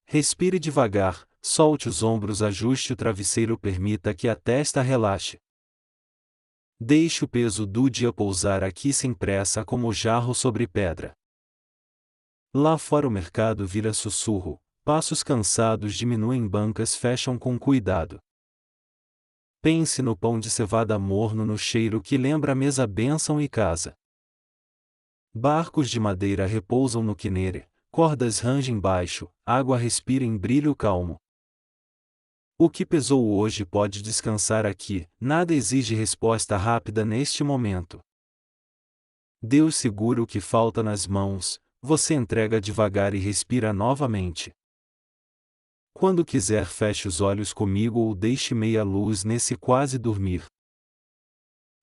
Respire devagar, solte os ombros, ajuste o travesseiro, permita que a testa relaxe. Deixe o peso do dia pousar aqui sem pressa como jarro sobre pedra. Lá fora o mercado vira sussurro, passos cansados diminuem, bancas fecham com cuidado. Pense no pão de cevada morno, no cheiro que lembra a mesa, bênção e casa. Barcos de madeira repousam no quinere, cordas rangem baixo, água respira em brilho calmo. O que pesou hoje pode descansar aqui, nada exige resposta rápida neste momento. Deus segura o que falta nas mãos, você entrega devagar e respira novamente. Quando quiser, feche os olhos comigo ou deixe meia luz nesse quase dormir.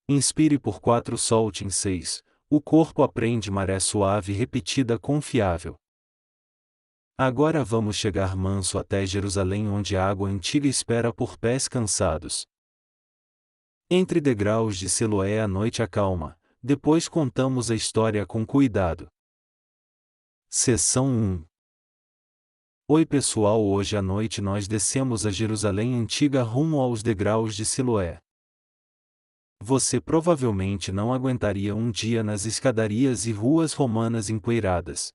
Inspire por 4, solte em 6, o corpo aprende, maré suave repetida confiável. Agora vamos chegar manso até Jerusalém, onde a água antiga espera por pés cansados. Entre degraus de Siloé a noite acalma, depois contamos a história com cuidado. Seção 1. Oi pessoal, hoje à noite nós descemos a Jerusalém antiga rumo aos degraus de Siloé. Você provavelmente não aguentaria um dia nas escadarias e ruas romanas empoeiradas.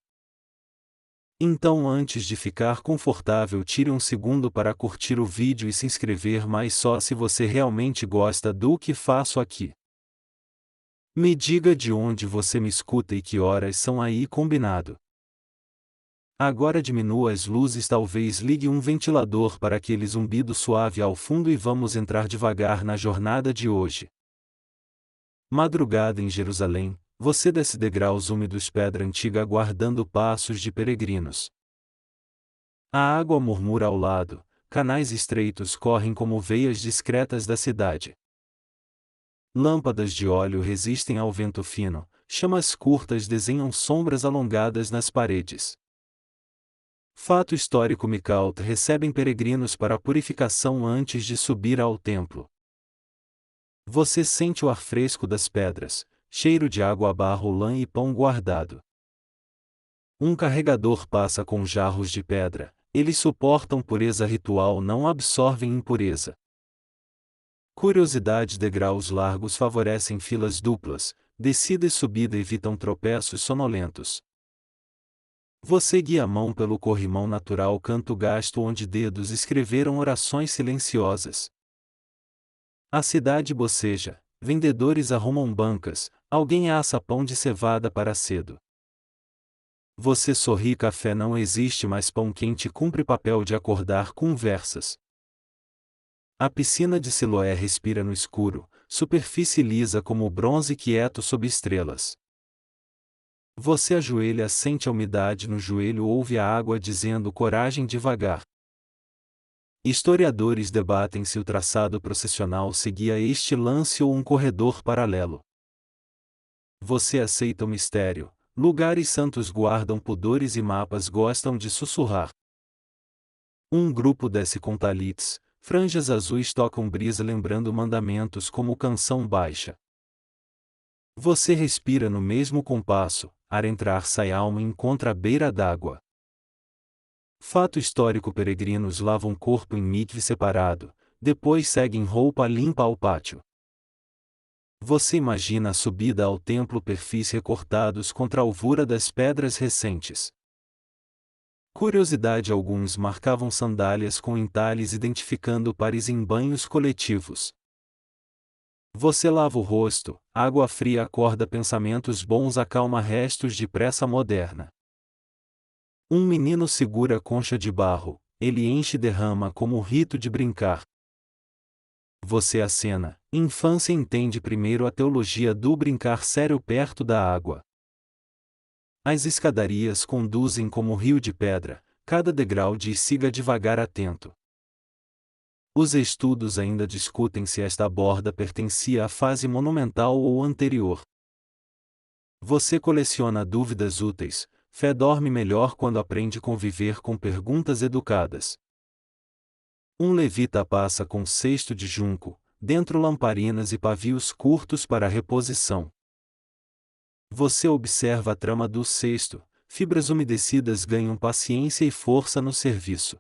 Então, antes de ficar confortável, tire um segundo para curtir o vídeo e se inscrever, mas só se você realmente gosta do que faço aqui. Me diga de onde você me escuta e que horas são aí, combinado? Agora diminua as luzes, talvez ligue um ventilador para aquele zumbido suave ao fundo e vamos entrar devagar na jornada de hoje. Madrugada em Jerusalém, você desce degraus úmidos, pedra antiga aguardando passos de peregrinos. A água murmura ao lado, canais estreitos correm como veias discretas da cidade. Lâmpadas de óleo resistem ao vento fino, chamas curtas desenham sombras alongadas nas paredes. Fato histórico: Mikalt recebem peregrinos para a purificação antes de subir ao templo. Você sente o ar fresco das pedras, cheiro de água, barro, lã e pão guardado. Um carregador passa com jarros de pedra, eles suportam pureza ritual, não absorvem impureza. Curiosidade: degraus largos favorecem filas duplas, descida e subida evitam tropeços sonolentos. Você guia a mão pelo corrimão natural, canto gasto onde dedos escreveram orações silenciosas. A cidade boceja, vendedores arrumam bancas, alguém assa pão de cevada para cedo. Você sorri, café não existe, mas pão quente cumpre papel de acordar conversas. A piscina de Siloé respira no escuro, superfície lisa como bronze quieto sob estrelas. Você ajoelha, sente a umidade no joelho, ouve a água dizendo coragem devagar. Historiadores debatem se o traçado processional seguia este lance ou um corredor paralelo. Você aceita o mistério, lugares santos guardam pudores e mapas gostam de sussurrar. Um grupo desce com talits, franjas azuis tocam brisa lembrando mandamentos como canção baixa. Você respira no mesmo compasso, ar entrar sai alma encontra a beira d'água. Fato histórico: peregrinos lavam corpo em mikve separado, depois seguem roupa limpa ao pátio. Você imagina a subida ao templo, perfis recortados contra a alvura das pedras recentes. Curiosidade: alguns marcavam sandálias com entalhes identificando pares em banhos coletivos. Você lava o rosto, água fria acorda pensamentos bons, acalma restos de pressa moderna. Um menino segura a concha de barro, ele enche e derrama como o rito de brincar. Você acena, infância entende primeiro a teologia do brincar sério perto da água. As escadarias conduzem como rio de pedra, cada degrau diz siga devagar atento. Os estudos ainda discutem se esta borda pertencia à fase monumental ou anterior. Você coleciona dúvidas úteis, fé dorme melhor quando aprende a conviver com perguntas educadas. Um levita passa com cesto de junco, dentro lamparinas e pavios curtos para reposição. Você observa a trama do cesto, fibras umedecidas ganham paciência e força no serviço.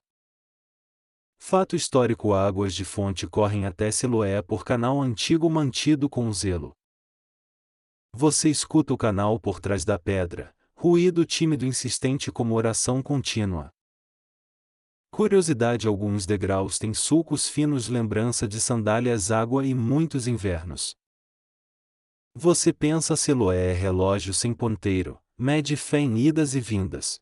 Fato histórico: águas de fonte correm até Siloé por canal antigo mantido com zelo. Você escuta o canal por trás da pedra, ruído tímido insistente como oração contínua. Curiosidade: alguns degraus têm sulcos finos, lembrança de sandálias, água e muitos invernos. Você pensa: Siloé é relógio sem ponteiro, mede fé em idas e vindas.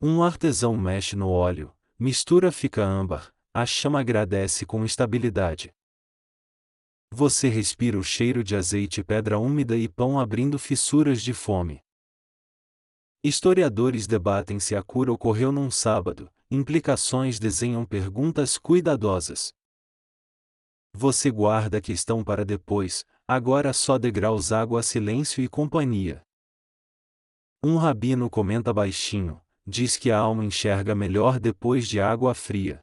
Um artesão mexe no óleo, mistura, fica âmbar, a chama agradece com estabilidade. Você respira o cheiro de azeite, pedra úmida e pão abrindo fissuras de fome. Historiadores debatem se a cura ocorreu num sábado, implicações desenham perguntas cuidadosas. Você guarda a questão para depois, agora só degraus, água, silêncio e companhia. Um rabino comenta baixinho, diz que a alma enxerga melhor depois de água fria.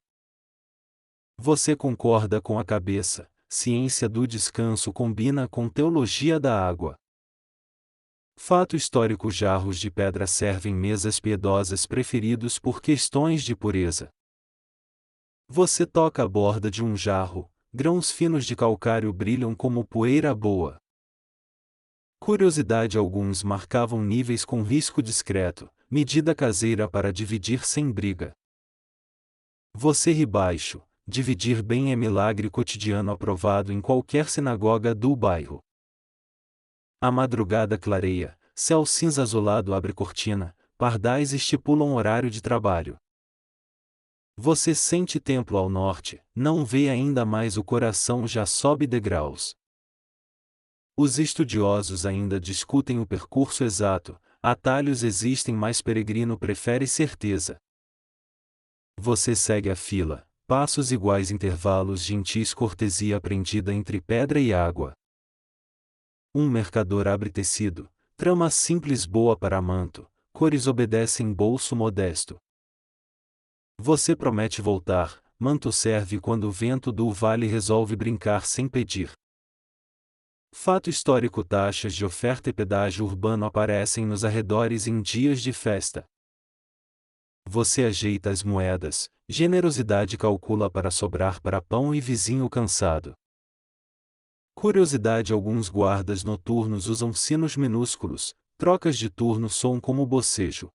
Você concorda com a cabeça, ciência do descanso combina com teologia da água. Fato histórico: jarros de pedra servem mesas piedosas, preferidos por questões de pureza. Você toca a borda de um jarro, grãos finos de calcário brilham como poeira boa. Curiosidade: alguns marcavam níveis com risco discreto, medida caseira para dividir sem briga. Você ri baixo, dividir bem é milagre cotidiano aprovado em qualquer sinagoga do bairro. A madrugada clareia, céu cinza azulado abre cortina, pardais estipulam horário de trabalho. Você sente templo ao norte, não vê ainda, mais o coração já sobe degraus. Os estudiosos ainda discutem o percurso exato, atalhos existem, mas peregrino prefere certeza. Você segue a fila, passos iguais, intervalos gentis, cortesia aprendida entre pedra e água. Um mercador abre tecido, trama simples boa para manto, cores obedecem bolso modesto. Você promete voltar, manto serve quando o vento do vale resolve brincar sem pedir. Fato histórico: taxas de oferta e pedágio urbano aparecem nos arredores em dias de festa. Você ajeita as moedas, generosidade calcula para sobrar para pão e vizinho cansado. Curiosidade: alguns guardas noturnos usam sinos minúsculos, trocas de turno soam como bocejo.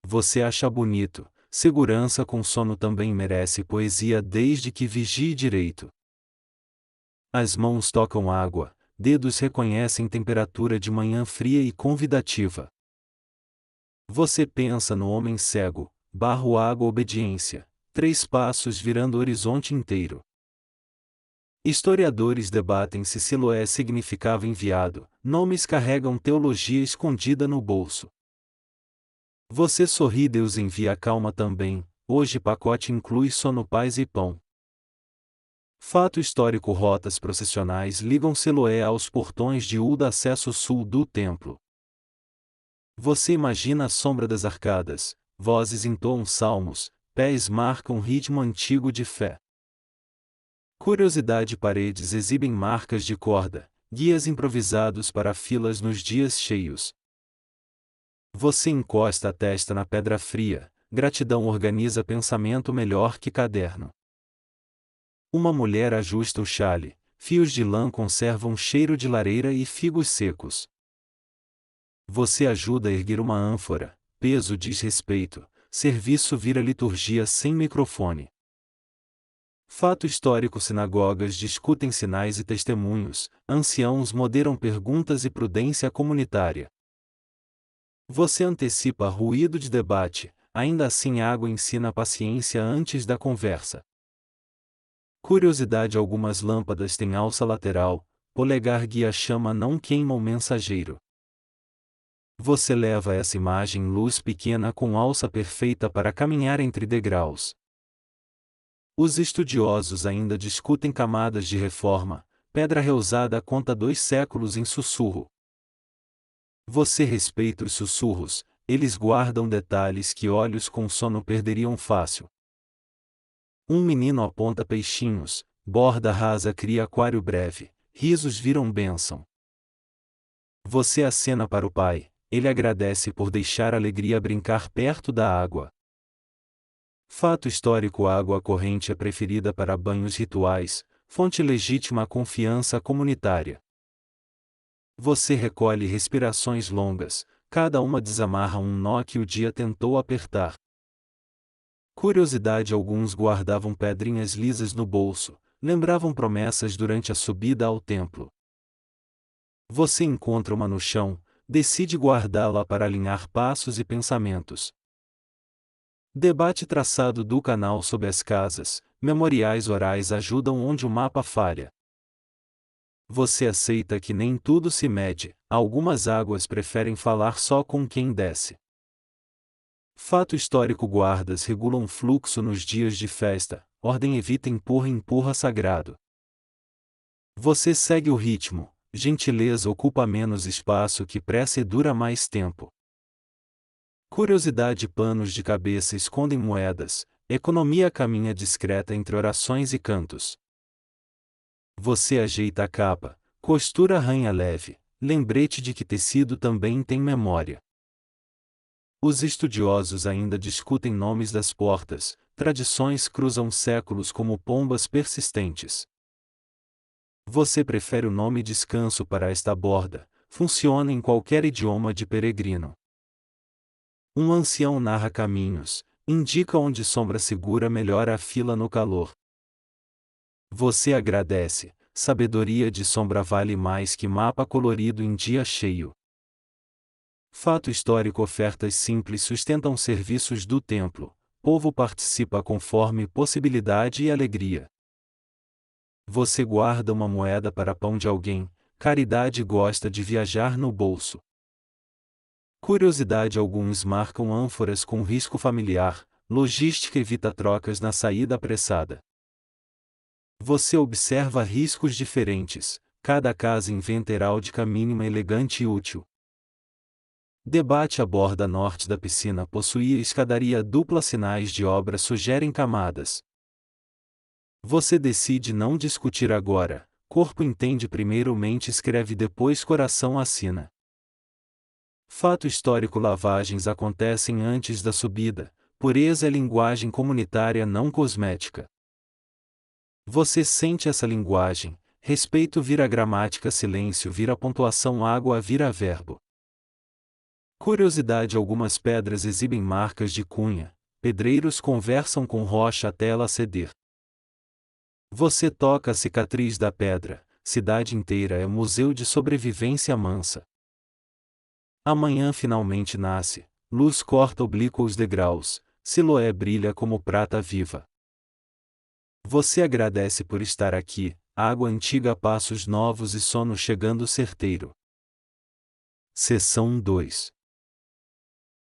Você acha bonito, segurança com sono também merece poesia desde que vigie direito. As mãos tocam água, dedos reconhecem temperatura de manhã fria e convidativa. Você pensa no homem cego, barro, água, obediência, 3 passos virando o horizonte inteiro. Historiadores debatem se Siloé significava enviado, nomes carregam teologia escondida no bolso. Você sorri, Deus envia calma também, hoje pacote inclui sono, paz e pão. Fato histórico: rotas processionais ligam Siloé aos portões de Uda, acesso sul do templo. Você imagina a sombra das arcadas, vozes entoam salmos, pés marcam ritmo antigo de fé. Curiosidade: paredes exibem marcas de corda, guias improvisados para filas nos dias cheios. Você encosta a testa na pedra fria, gratidão organiza pensamento melhor que caderno. Uma mulher ajusta o chale, fios de lã conservam cheiro de lareira e figos secos. Você ajuda a erguer uma ânfora, peso diz respeito, serviço vira liturgia sem microfone. Fato histórico: sinagogas discutem sinais e testemunhos, anciãos moderam perguntas e prudência comunitária. Você antecipa ruído de debate, ainda assim água ensina paciência antes da conversa. Curiosidade: algumas lâmpadas têm alça lateral, polegar guia chama, não queima o mensageiro. Você leva essa imagem, luz pequena com alça perfeita para caminhar entre degraus. Os estudiosos ainda discutem camadas de reforma, pedra reusada conta 2 séculos em sussurro. Você respeita os sussurros, eles guardam detalhes que olhos com sono perderiam fácil. Um menino aponta peixinhos, borda rasa cria aquário breve, risos viram bênção. Você acena para o pai, ele agradece por deixar a alegria brincar perto da água. Fato histórico: a água corrente é preferida para banhos rituais, fonte legítima à confiança comunitária. Você recolhe respirações longas, cada uma desamarra um nó que o dia tentou apertar. Curiosidade: alguns guardavam pedrinhas lisas no bolso, lembravam promessas durante a subida ao templo. Você encontra uma no chão, decide guardá-la para alinhar passos e pensamentos. Debate traçado do canal sobre as casas, memoriais orais ajudam onde o mapa falha. Você aceita que nem tudo se mede, algumas águas preferem falar só com quem desce. Fato histórico: guardas regulam fluxo nos dias de festa, ordem evita empurra sagrado. Você segue o ritmo, gentileza ocupa menos espaço que pressa e dura mais tempo. Curiosidade: panos de cabeça escondem moedas, economia caminha discreta entre orações e cantos. Você ajeita a capa, costura arranha leve, lembrete de que tecido também tem memória. Os estudiosos ainda discutem nomes das portas, tradições cruzam séculos como pombas persistentes. Você prefere o nome descanso para esta borda, funciona em qualquer idioma de peregrino. Um ancião narra caminhos, indica onde sombra segura melhora a fila no calor. Você agradece, sabedoria de sombra vale mais que mapa colorido em dia cheio. Fato histórico: ofertas simples sustentam serviços do templo, povo participa conforme possibilidade e alegria. Você guarda uma moeda para pão de alguém, caridade gosta de viajar no bolso. Curiosidade: alguns marcam ânforas com risco familiar, logística evita trocas na saída apressada. Você observa riscos diferentes, cada casa inventa heráldica mínima elegante e útil. Debate: a borda norte da piscina possuía escadaria dupla, sinais de obra sugerem camadas. Você decide não discutir agora, corpo entende primeiro, mente escreve depois coração assina. Fato histórico: lavagens acontecem antes da subida, pureza é linguagem comunitária não cosmética. Você sente essa linguagem, respeito vira gramática, silêncio vira pontuação, água vira verbo. Curiosidade: algumas pedras exibem marcas de cunha, pedreiros conversam com rocha até ela ceder. Você toca a cicatriz da pedra, cidade inteira é museu de sobrevivência mansa. Amanhã finalmente nasce, luz corta oblíqua os degraus, Siloé brilha como prata viva. Você agradece por estar aqui, água antiga, passos novos e sono chegando certeiro. Seção 2.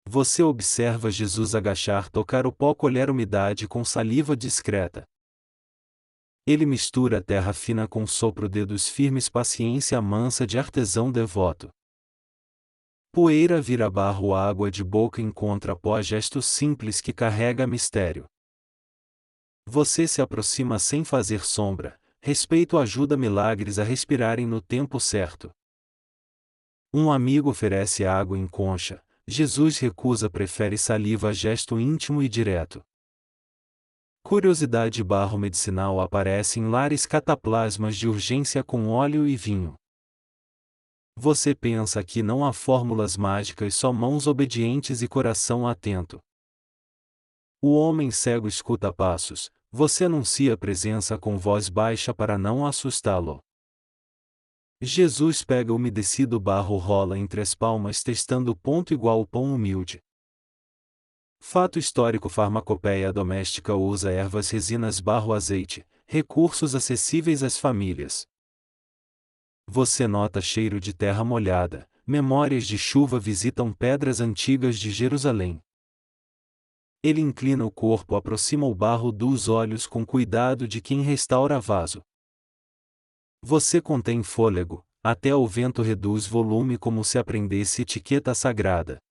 Você observa Jesus agachar, tocar o pó, colher umidade com saliva discreta. Ele mistura a terra fina com sopro, dedos firmes, paciência mansa de artesão devoto. Poeira vira barro, água de boca encontra pó, gesto simples que carrega mistério. Você se aproxima sem fazer sombra, respeito ajuda milagres a respirarem no tempo certo. Um amigo oferece água em concha, Jesus recusa, prefere saliva, gesto íntimo e direto. Curiosidade: barro medicinal aparece em lares, cataplasmas de urgência com óleo e vinho. Você pensa que não há fórmulas mágicas, só mãos obedientes e coração atento. O homem cego escuta passos, você anuncia a presença com voz baixa para não assustá-lo. Jesus pega o umedecido barro, rola entre as palmas, testando ponto igual pão humilde. Fato histórico: farmacopeia doméstica usa ervas, resinas, barro, azeite, recursos acessíveis às famílias. Você nota cheiro de terra molhada, memórias de chuva visitam pedras antigas de Jerusalém. Ele inclina o corpo, aproxima o barro dos olhos com cuidado de quem restaura vaso. Você contém fôlego, até o vento reduz volume como se aprendesse etiqueta sagrada.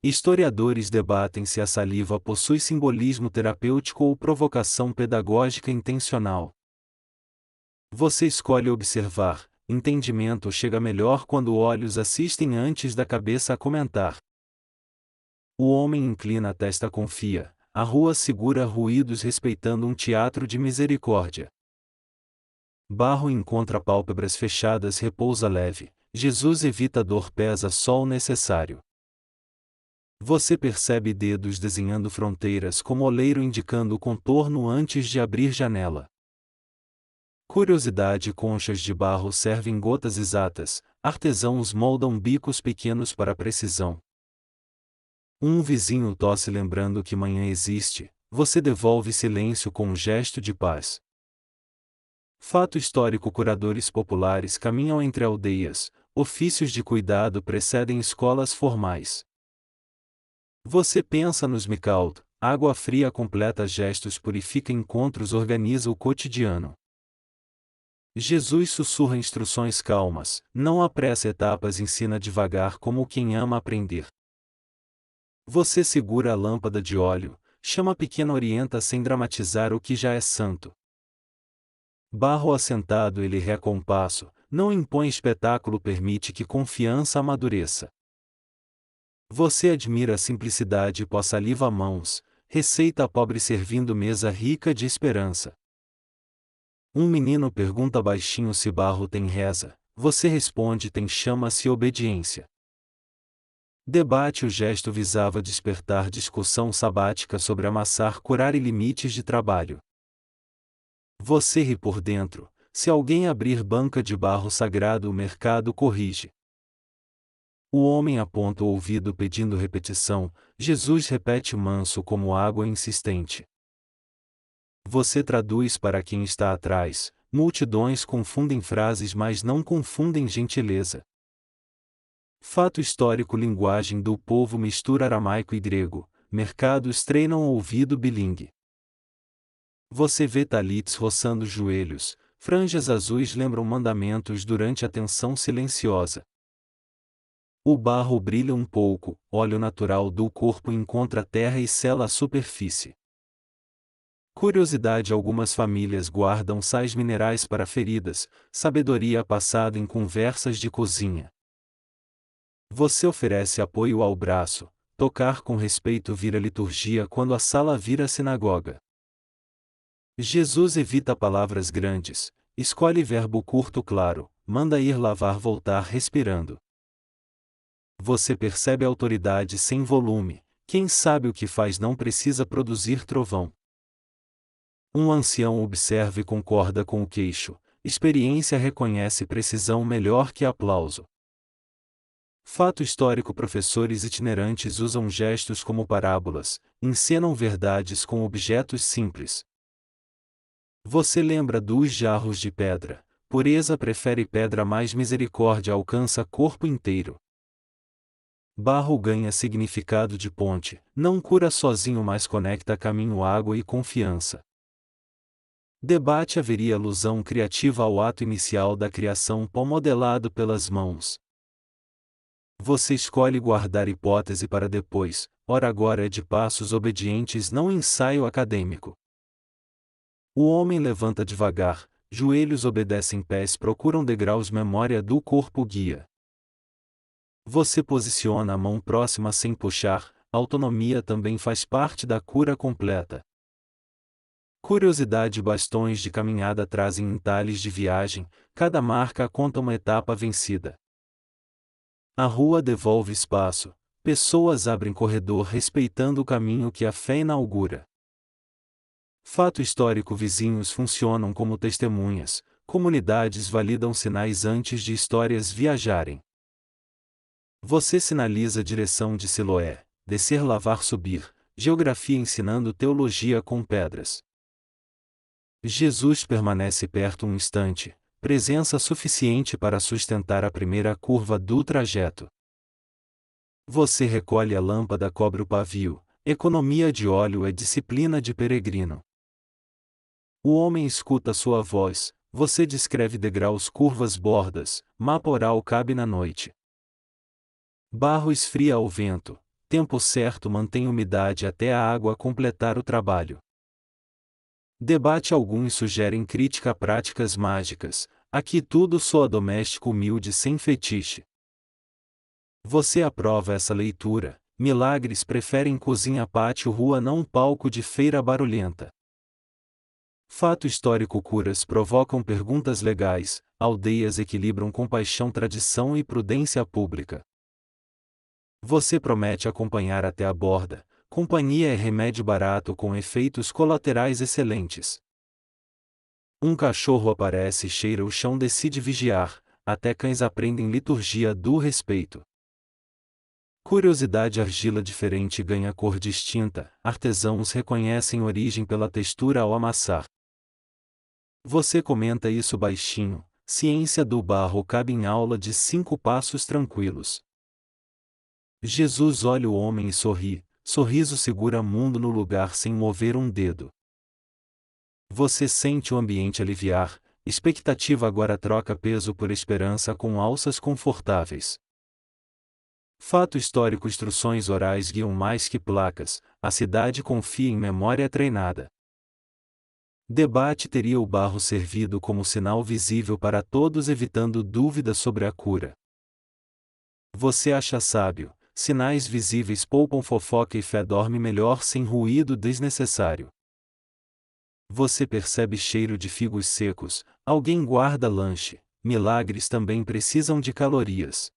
Historiadores debatem se a saliva possui simbolismo terapêutico ou provocação pedagógica intencional. Você escolhe observar, entendimento chega melhor quando olhos assistem antes da cabeça a comentar. O homem inclina a testa confia, a rua segura ruídos respeitando um teatro de misericórdia. Barro encontra pálpebras fechadas repousa leve, Jesus evita dor pesa só o necessário. Você percebe dedos desenhando fronteiras como oleiro indicando o contorno antes de abrir janela. Curiosidade conchas de barro servem gotas exatas, artesãos moldam bicos pequenos para precisão. Um vizinho tosse lembrando que manhã existe, você devolve silêncio com um gesto de paz. Fato histórico curadores populares caminham entre aldeias, ofícios de cuidado precedem escolas formais. Você pensa nos Micald, água fria completa gestos purifica encontros organiza o cotidiano. Jesus sussurra instruções calmas, não apressa etapas ensina devagar como quem ama aprender. Você segura a lâmpada de óleo, chama pequena orienta sem dramatizar o que já é santo. Barro assentado ele recompasso, não impõe espetáculo permite que confiança amadureça. Você admira a simplicidade e pós saliva mãos, receita pobre servindo mesa rica de esperança. Um menino pergunta baixinho se barro tem reza, você responde tem chama-se obediência. Debate o gesto visava despertar discussão sabática sobre amassar curar e limites de trabalho. Você ri por dentro, se alguém abrir banca de barro sagrado o mercado corrige. O homem aponta o ouvido pedindo repetição, Jesus repete manso como água insistente. Você traduz para quem está atrás, multidões confundem frases mas não confundem gentileza. Fato histórico linguagem do povo mistura aramaico e grego, mercados treinam o ouvido bilingue. Você vê talits roçando joelhos, franjas azuis lembram mandamentos durante a tensão silenciosa. O barro brilha um pouco, óleo natural do corpo encontra a terra e sela a superfície. Curiosidade algumas famílias guardam sais minerais para feridas, sabedoria passada em conversas de cozinha. Você oferece apoio ao braço, tocar com respeito vira liturgia quando a sala vira sinagoga. Jesus evita palavras grandes, escolhe verbo curto claro, manda ir lavar voltar respirando. Você percebe autoridade sem volume, quem sabe o que faz não precisa produzir trovão. Um ancião observa e concorda com o queixo, experiência reconhece precisão melhor que aplauso. Fato histórico professores itinerantes usam gestos como parábolas, encenam verdades com objetos simples. Você lembra dos jarros de pedra, pureza prefere pedra mais misericórdia alcança corpo inteiro. Barro ganha significado de ponte, não cura sozinho mas conecta caminho água e confiança. Debate haveria alusão criativa ao ato inicial da criação pó modelado pelas mãos. Você escolhe guardar hipótese para depois, ora agora é de passos obedientes não ensaio acadêmico. O homem levanta devagar, joelhos obedecem pés procuram degraus memória do corpo guia. Você posiciona a mão próxima sem puxar, autonomia também faz parte da cura completa. Curiosidade bastões de caminhada trazem entalhes de viagem, cada marca conta uma etapa vencida. A rua devolve espaço, pessoas abrem corredor respeitando o caminho que a fé inaugura. Fato histórico vizinhos funcionam como testemunhas, comunidades validam sinais antes de histórias viajarem. Você sinaliza a direção de Siloé, descer lavar subir, geografia ensinando teologia com pedras. Jesus permanece perto um instante, presença suficiente para sustentar a primeira curva do trajeto. Você recolhe a lâmpada cobre o pavio, economia de óleo é disciplina de peregrino. O homem escuta sua voz, você descreve degraus curvas bordas, mapa oral cabe na noite. Barro esfria ao vento, tempo certo mantém umidade até a água completar o trabalho. Debate alguns sugerem crítica a práticas mágicas, Aqui tudo soa doméstico humilde sem fetiche. Você aprova essa leitura? Milagres preferem cozinha pátio rua não palco de feira barulhenta. Fato histórico curas provocam perguntas legais, aldeias equilibram compaixão tradição e prudência pública. Você promete acompanhar até a borda, companhia é remédio barato com efeitos colaterais excelentes. Um cachorro aparece e cheira o chão decide vigiar, até cães aprendem liturgia do respeito. Curiosidade argila diferente ganha cor distinta, artesãos reconhecem origem pela textura ao amassar. Você comenta isso baixinho, ciência do barro cabe em aula de 5 passos tranquilos. Jesus olha o homem e sorri, sorriso segura mundo no lugar sem mover um dedo. Você sente o ambiente aliviar, expectativa agora troca peso por esperança com alças confortáveis. Fato histórico instruções orais guiam mais que placas, a cidade confia em memória treinada. Debate teria o barro servido como sinal visível para todos evitando dúvidas sobre a cura. Você acha sábio, sinais visíveis poupam fofoca e fé dorme melhor sem ruído desnecessário. Você percebe cheiro de figos secos, alguém guarda lanche, milagres também precisam de calorias.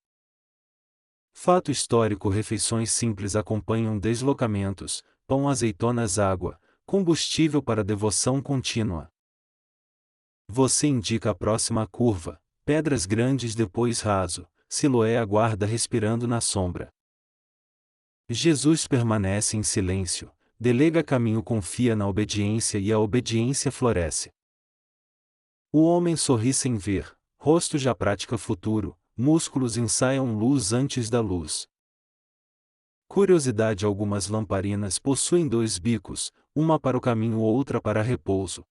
Fato histórico refeições simples acompanham deslocamentos, pão azeitonas água, combustível para devoção contínua. Você indica a próxima curva, pedras grandes depois raso, Siloé aguarda respirando na sombra. Jesus permanece em silêncio, delega caminho confia na obediência e a obediência floresce. O homem sorri sem ver, rosto já pratica futuro, músculos ensaiam luz antes da luz. Curiosidade algumas lamparinas possuem 2 bicos, uma para o caminho outra para repouso.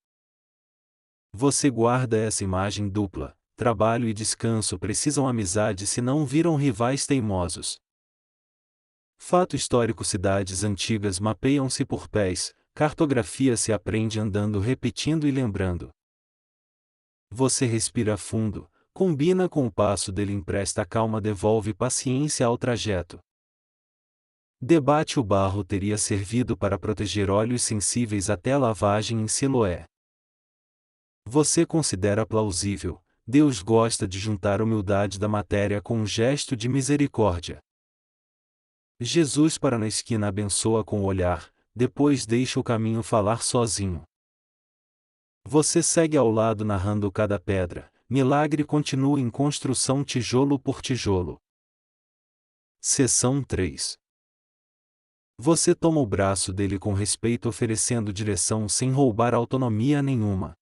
Você guarda essa imagem dupla, trabalho e descanso precisam amizade se não viram rivais teimosos. Fato histórico cidades antigas mapeiam-se por pés, cartografia se aprende andando repetindo e lembrando. Você respira fundo, combina com o passo dele empresta calma devolve paciência ao trajeto. Debate o barro teria servido para proteger olhos sensíveis até a lavagem em Siloé. Você considera plausível, Deus gosta de juntar a humildade da matéria com um gesto de misericórdia. Jesus para na esquina abençoa com o olhar, depois deixa o caminho falar sozinho. Você segue ao lado narrando cada pedra, milagre continua em construção tijolo por tijolo. Seção 3. Você toma o braço dele com respeito oferecendo direção sem roubar autonomia nenhuma.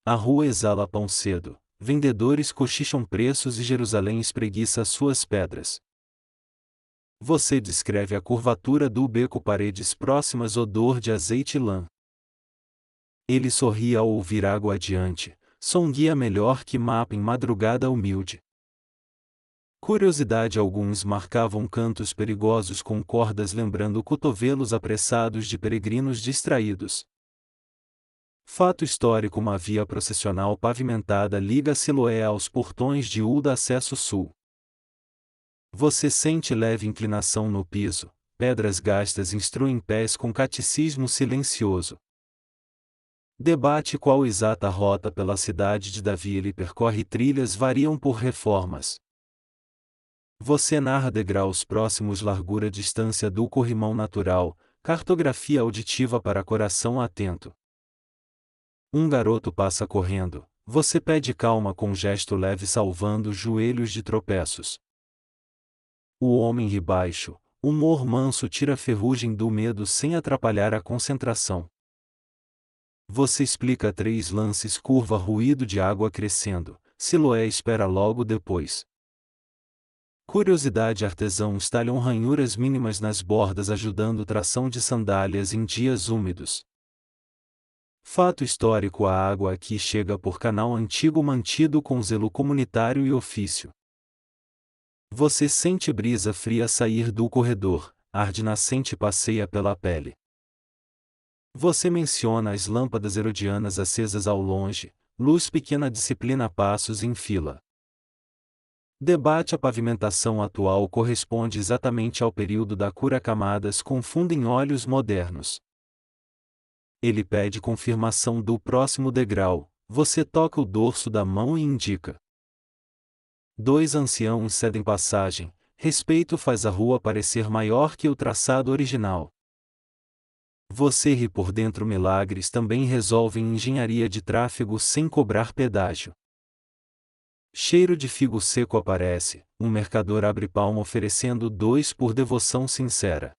A rua exala pão cedo, vendedores cochicham preços e Jerusalém espreguiça suas pedras. Você descreve a curvatura do beco paredes próximas odor de azeite e lã. Ele sorri ao ouvir água adiante, som guia melhor que mapa em madrugada humilde. Curiosidade alguns marcavam cantos perigosos com cordas lembrando cotovelos apressados de peregrinos distraídos. Fato histórico uma via processional pavimentada liga Siloé aos portões de Uda acesso sul. Você sente leve inclinação no piso, pedras gastas instruem pés com catecismo silencioso. Debate qual exata rota pela cidade de Davi ele percorre trilhas variam por reformas. Você narra degraus próximos largura distância do corrimão natural, cartografia auditiva para coração atento. Um garoto passa correndo, você pede calma com gesto leve salvando joelhos de tropeços. O homem ri baixo, humor manso tira a ferrugem do medo sem atrapalhar a concentração. Você explica 3 lances curva ruído de água crescendo, Siloé espera logo depois. Curiosidade artesãos talham ranhuras mínimas nas bordas ajudando tração de sandálias em dias úmidos. Fato histórico a água aqui chega por canal antigo mantido com zelo comunitário e ofício. Você sente brisa fria sair do corredor, ar de nascente passeia pela pele. Você menciona as lâmpadas herodianas acesas ao longe, luz pequena disciplina passos em fila. Debate. A pavimentação atual corresponde exatamente ao período da cura. Camadas confundem olhos modernos. Ele pede confirmação do próximo degrau. Você toca o dorso da mão e indica. Dois anciãos cedem passagem. Respeito faz a rua parecer maior que o traçado original. Você ri por dentro. Milagres também resolvem engenharia de tráfego sem cobrar pedágio. Cheiro de figo seco aparece. Um mercador abre palma oferecendo 2 por devoção sincera.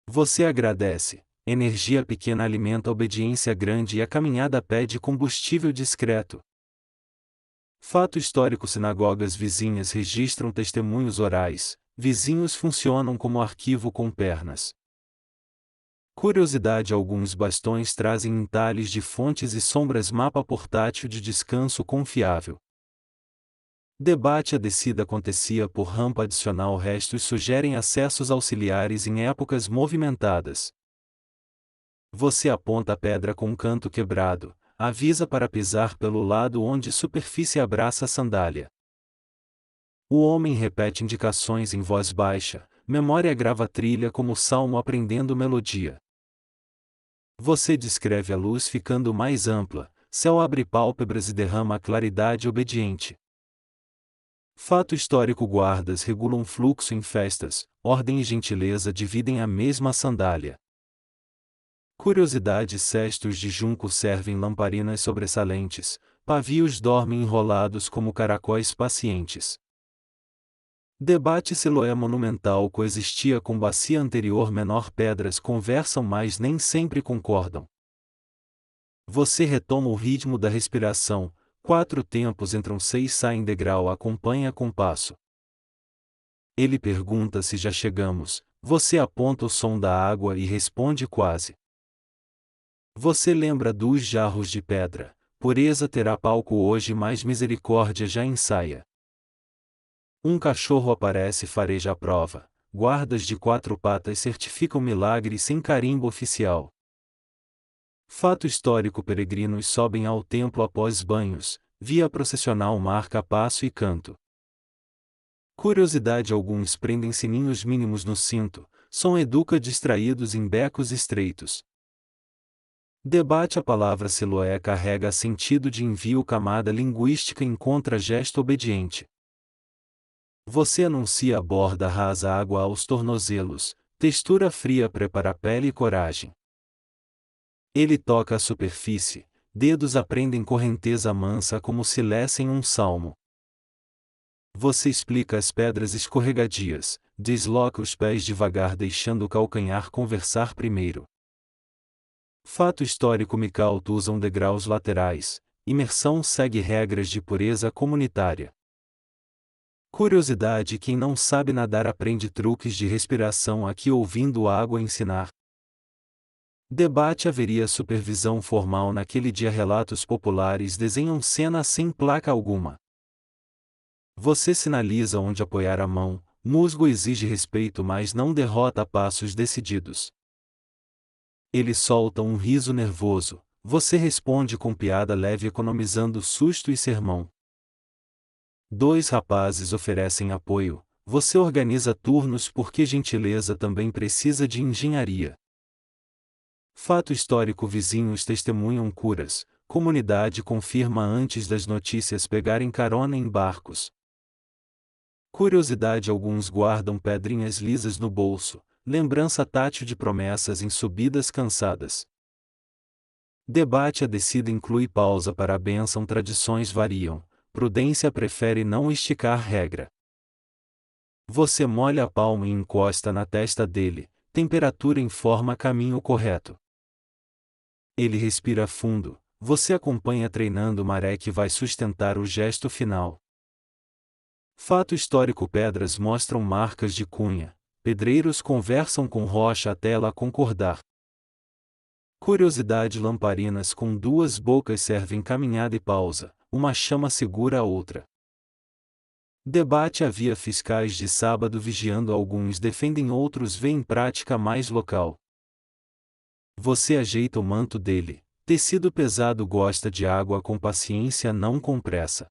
Você agradece. Energia pequena alimenta a obediência grande e a caminhada pede combustível discreto. Fato histórico. Sinagogas vizinhas registram testemunhos orais. Vizinhos funcionam como arquivo com pernas. Curiosidade. Alguns bastões trazem entalhes de fontes e sombras. Mapa portátil de descanso confiável. Debate. A descida acontecia por rampa adicional. Restos sugerem acessos auxiliares em épocas movimentadas. Você aponta a pedra com um canto quebrado, avisa para pisar pelo lado onde superfície abraça a sandália. O homem repete indicações em voz baixa, memória grava trilha como salmo aprendendo melodia. Você descreve a luz ficando mais ampla, céu abre pálpebras e derrama a claridade obediente. Fato histórico. Guardas regulam fluxo em festas, ordem e gentileza dividem a mesma sandália. Curiosidade. Cestos de junco servem lamparinas sobressalentes, pavios dormem enrolados como caracóis pacientes. Debate. Siloé monumental coexistia com bacia anterior menor. Pedras conversam mas nem sempre concordam. Você retoma o ritmo da respiração. 4 tempos entram, 6 saem. Degrau acompanha compasso. Ele pergunta se já chegamos. Você aponta o som da água e responde quase. Você lembra dos jarros de pedra. Pureza terá palco hoje, mas misericórdia já ensaia. Um cachorro aparece, fareja a prova. Guardas de 4 patas certificam milagre sem carimbo oficial. Fato histórico. Peregrinos sobem ao templo após banhos. Via processional marca passo e canto. Curiosidade. Alguns prendem sininhos mínimos no cinto. Som educa distraídos em becos estreitos. Debate. A palavra Siloé carrega sentido de envio. Camada linguística encontra gesto obediente. Você anuncia a borda rasa, água aos tornozelos, textura fria prepara pele e coragem. Ele toca a superfície, dedos aprendem correnteza mansa como se lessem um salmo. Você explica as pedras escorregadias, desloca os pés devagar deixando o calcanhar conversar primeiro. Fato histórico. Micalto usam degraus laterais, imersão segue regras de pureza comunitária. Curiosidade. Quem não sabe nadar aprende truques de respiração aqui ouvindo a água ensinar. Debate. Haveria supervisão formal naquele dia. Relatos populares desenham cena sem placa alguma. Você sinaliza onde apoiar a mão. Musgo exige respeito mas não derrota a passos decididos. Ele solta um riso nervoso. Você responde com piada leve economizando susto e sermão. 2 rapazes oferecem apoio. Você organiza turnos porque gentileza também precisa de engenharia. Fato histórico. Vizinhos testemunham curas. Comunidade confirma antes das notícias pegarem carona em barcos. Curiosidade. Alguns guardam pedrinhas lisas no bolso. Lembrança tátil de promessas em subidas cansadas. Debate. A descida inclui pausa para a bênção. Tradições variam. Prudência prefere não esticar regra. Você molha a palma e encosta na testa dele. Temperatura informa caminho correto. Ele respira fundo. Você acompanha treinando maré que vai sustentar o gesto final. Fato histórico. Pedras mostram marcas de cunha. Pedreiros conversam com rocha até ela concordar. Curiosidade. Lamparinas com 2 bocas servem caminhada e pausa. Uma chama segura a outra. Debate. Havia fiscais de sábado vigiando. Alguns defendem, outros veem prática mais local. Você ajeita o manto dele. Tecido pesado gosta de água com paciência, não com pressa.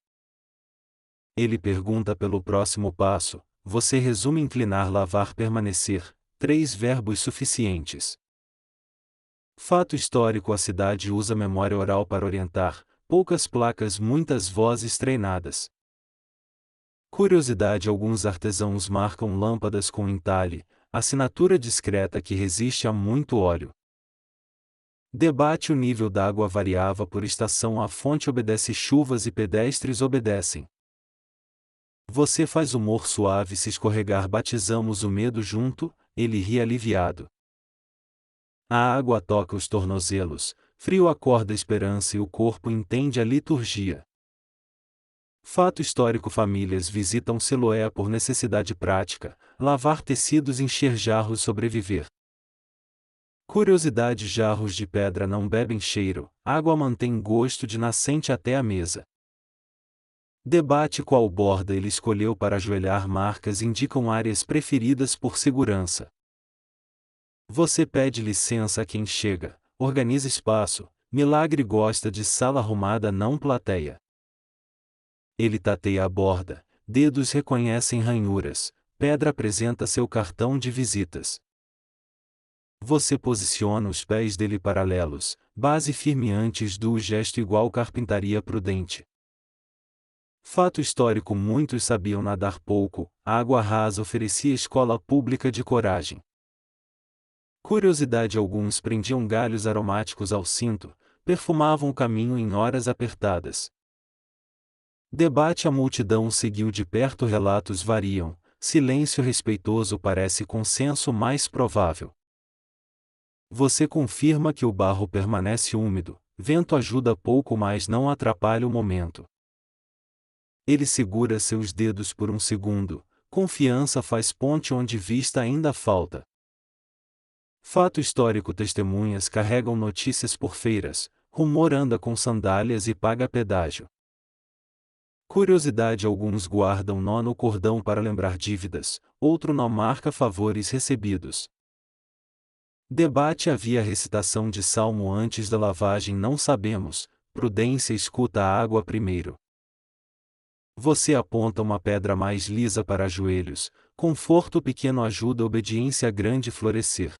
Ele pergunta pelo próximo passo, você resume inclinar, lavar, permanecer, 3 verbos suficientes. Fato histórico: a cidade usa memória oral para orientar, poucas placas, muitas vozes treinadas. Curiosidade: alguns artesãos marcam lâmpadas com entalhe, assinatura discreta que resiste a muito óleo. Debate: o nível d'água variava por estação, a fonte obedece chuvas e pedestres obedecem. Você faz humor suave, se escorregar batizamos o medo junto, ele ri aliviado. A água toca os tornozelos, frio acorda a esperança e o corpo entende a liturgia. Fato histórico: famílias visitam Siloé por necessidade prática, lavar tecidos, encher jarros, sobreviver. Curiosidade: jarros de pedra não bebem cheiro, água mantém gosto de nascente até a mesa. Debate: qual borda ele escolheu para ajoelhar, marcas indicam áreas preferidas por segurança. Você pede licença a quem chega, organiza espaço, milagre gosta de sala arrumada, não plateia. Ele tateia a borda, dedos reconhecem ranhuras, pedra apresenta seu cartão de visitas. Você posiciona os pés dele paralelos, base firme antes do gesto igual carpintaria prudente. Fato histórico: muitos sabiam nadar pouco, água rasa oferecia escola pública de coragem. Curiosidade: alguns prendiam galhos aromáticos ao cinto, perfumavam o caminho em horas apertadas. Debate: a multidão seguiu de perto, relatos variam, silêncio respeitoso parece consenso mais provável. Você confirma que o barro permanece úmido, vento ajuda pouco mas não atrapalha o momento. Ele segura seus dedos por um segundo, confiança faz ponte onde vista ainda falta. Fato histórico: testemunhas carregam notícias por feiras, rumor anda com sandálias e paga pedágio. Curiosidade: alguns guardam nó no cordão para lembrar dívidas, outro nó marca favores recebidos. Debate: havia recitação de salmo antes da lavagem, não sabemos, prudência escuta a água primeiro. Você aponta uma pedra mais lisa para joelhos, conforto pequeno ajuda obediência grande florescer.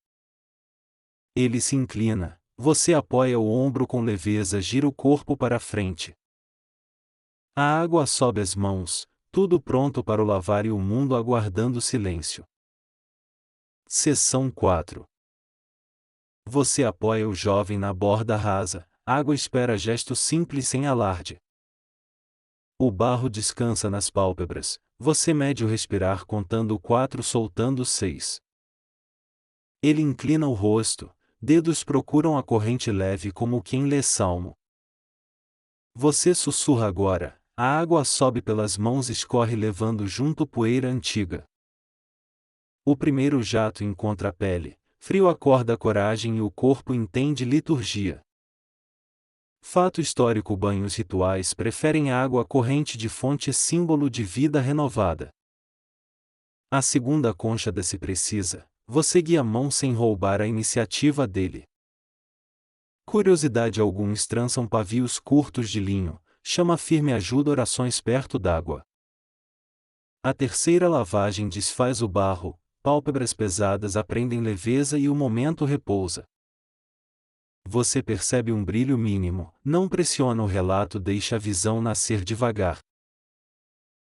Ele se inclina, você apoia o ombro com leveza, gira o corpo para frente. A água sobe as mãos, tudo pronto para o lavar e o mundo aguardando silêncio. Seção 4. Você apoia o jovem na borda rasa, água espera, gesto simples sem alarde. O barro descansa nas pálpebras, você mede o respirar contando 4, soltando 6. Ele inclina o rosto, dedos procuram a corrente leve como quem lê salmo. Você sussurra agora, a água sobe pelas mãos, escorre levando junto poeira antiga. O primeiro jato encontra a pele, frio acorda a coragem e o corpo entende liturgia. Fato histórico: banhos rituais preferem água corrente de fonte, símbolo de vida renovada. A segunda concha se precisa, você guia a mão sem roubar a iniciativa dele. Curiosidade: alguns trançam pavios curtos de linho, chama firme ajuda orações perto d'água. A terceira lavagem desfaz o barro, pálpebras pesadas aprendem leveza e o momento repousa. Você percebe um brilho mínimo, não pressiona o relato, deixa a visão nascer devagar.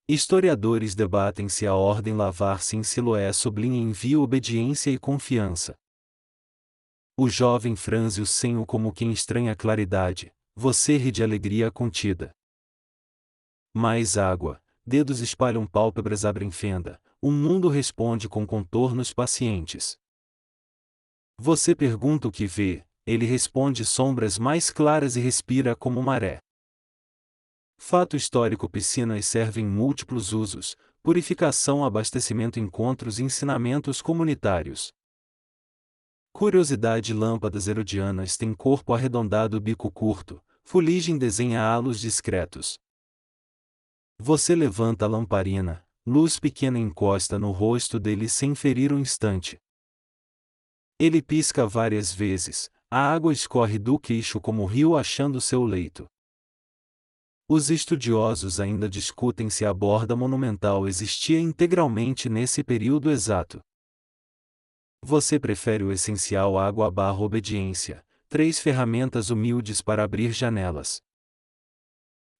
Historiadores debatem se a ordem lavar-se em Siloé sublinha envio, obediência e confiança. O jovem franze o senho como quem estranha a claridade, você ri de alegria contida. Mais água, dedos espalham, pálpebras abrem fenda, o mundo responde com contornos pacientes. Você pergunta o que vê, ele responde sombras mais claras e respira como maré. Fato histórico: piscinas servem múltiplos usos, purificação, abastecimento, encontros e ensinamentos comunitários. Curiosidade: lâmpadas herodianas têm corpo arredondado, bico curto, fuligem desenha halos discretos. Você levanta a lamparina, luz pequena encosta no rosto dele sem ferir um instante. Ele pisca várias vezes, A água escorre do queixo como rio achando seu leito. Os estudiosos ainda discutem se a borda monumental existia integralmente nesse período exato. Você prefere o essencial água/obediência, 3 ferramentas humildes para abrir janelas.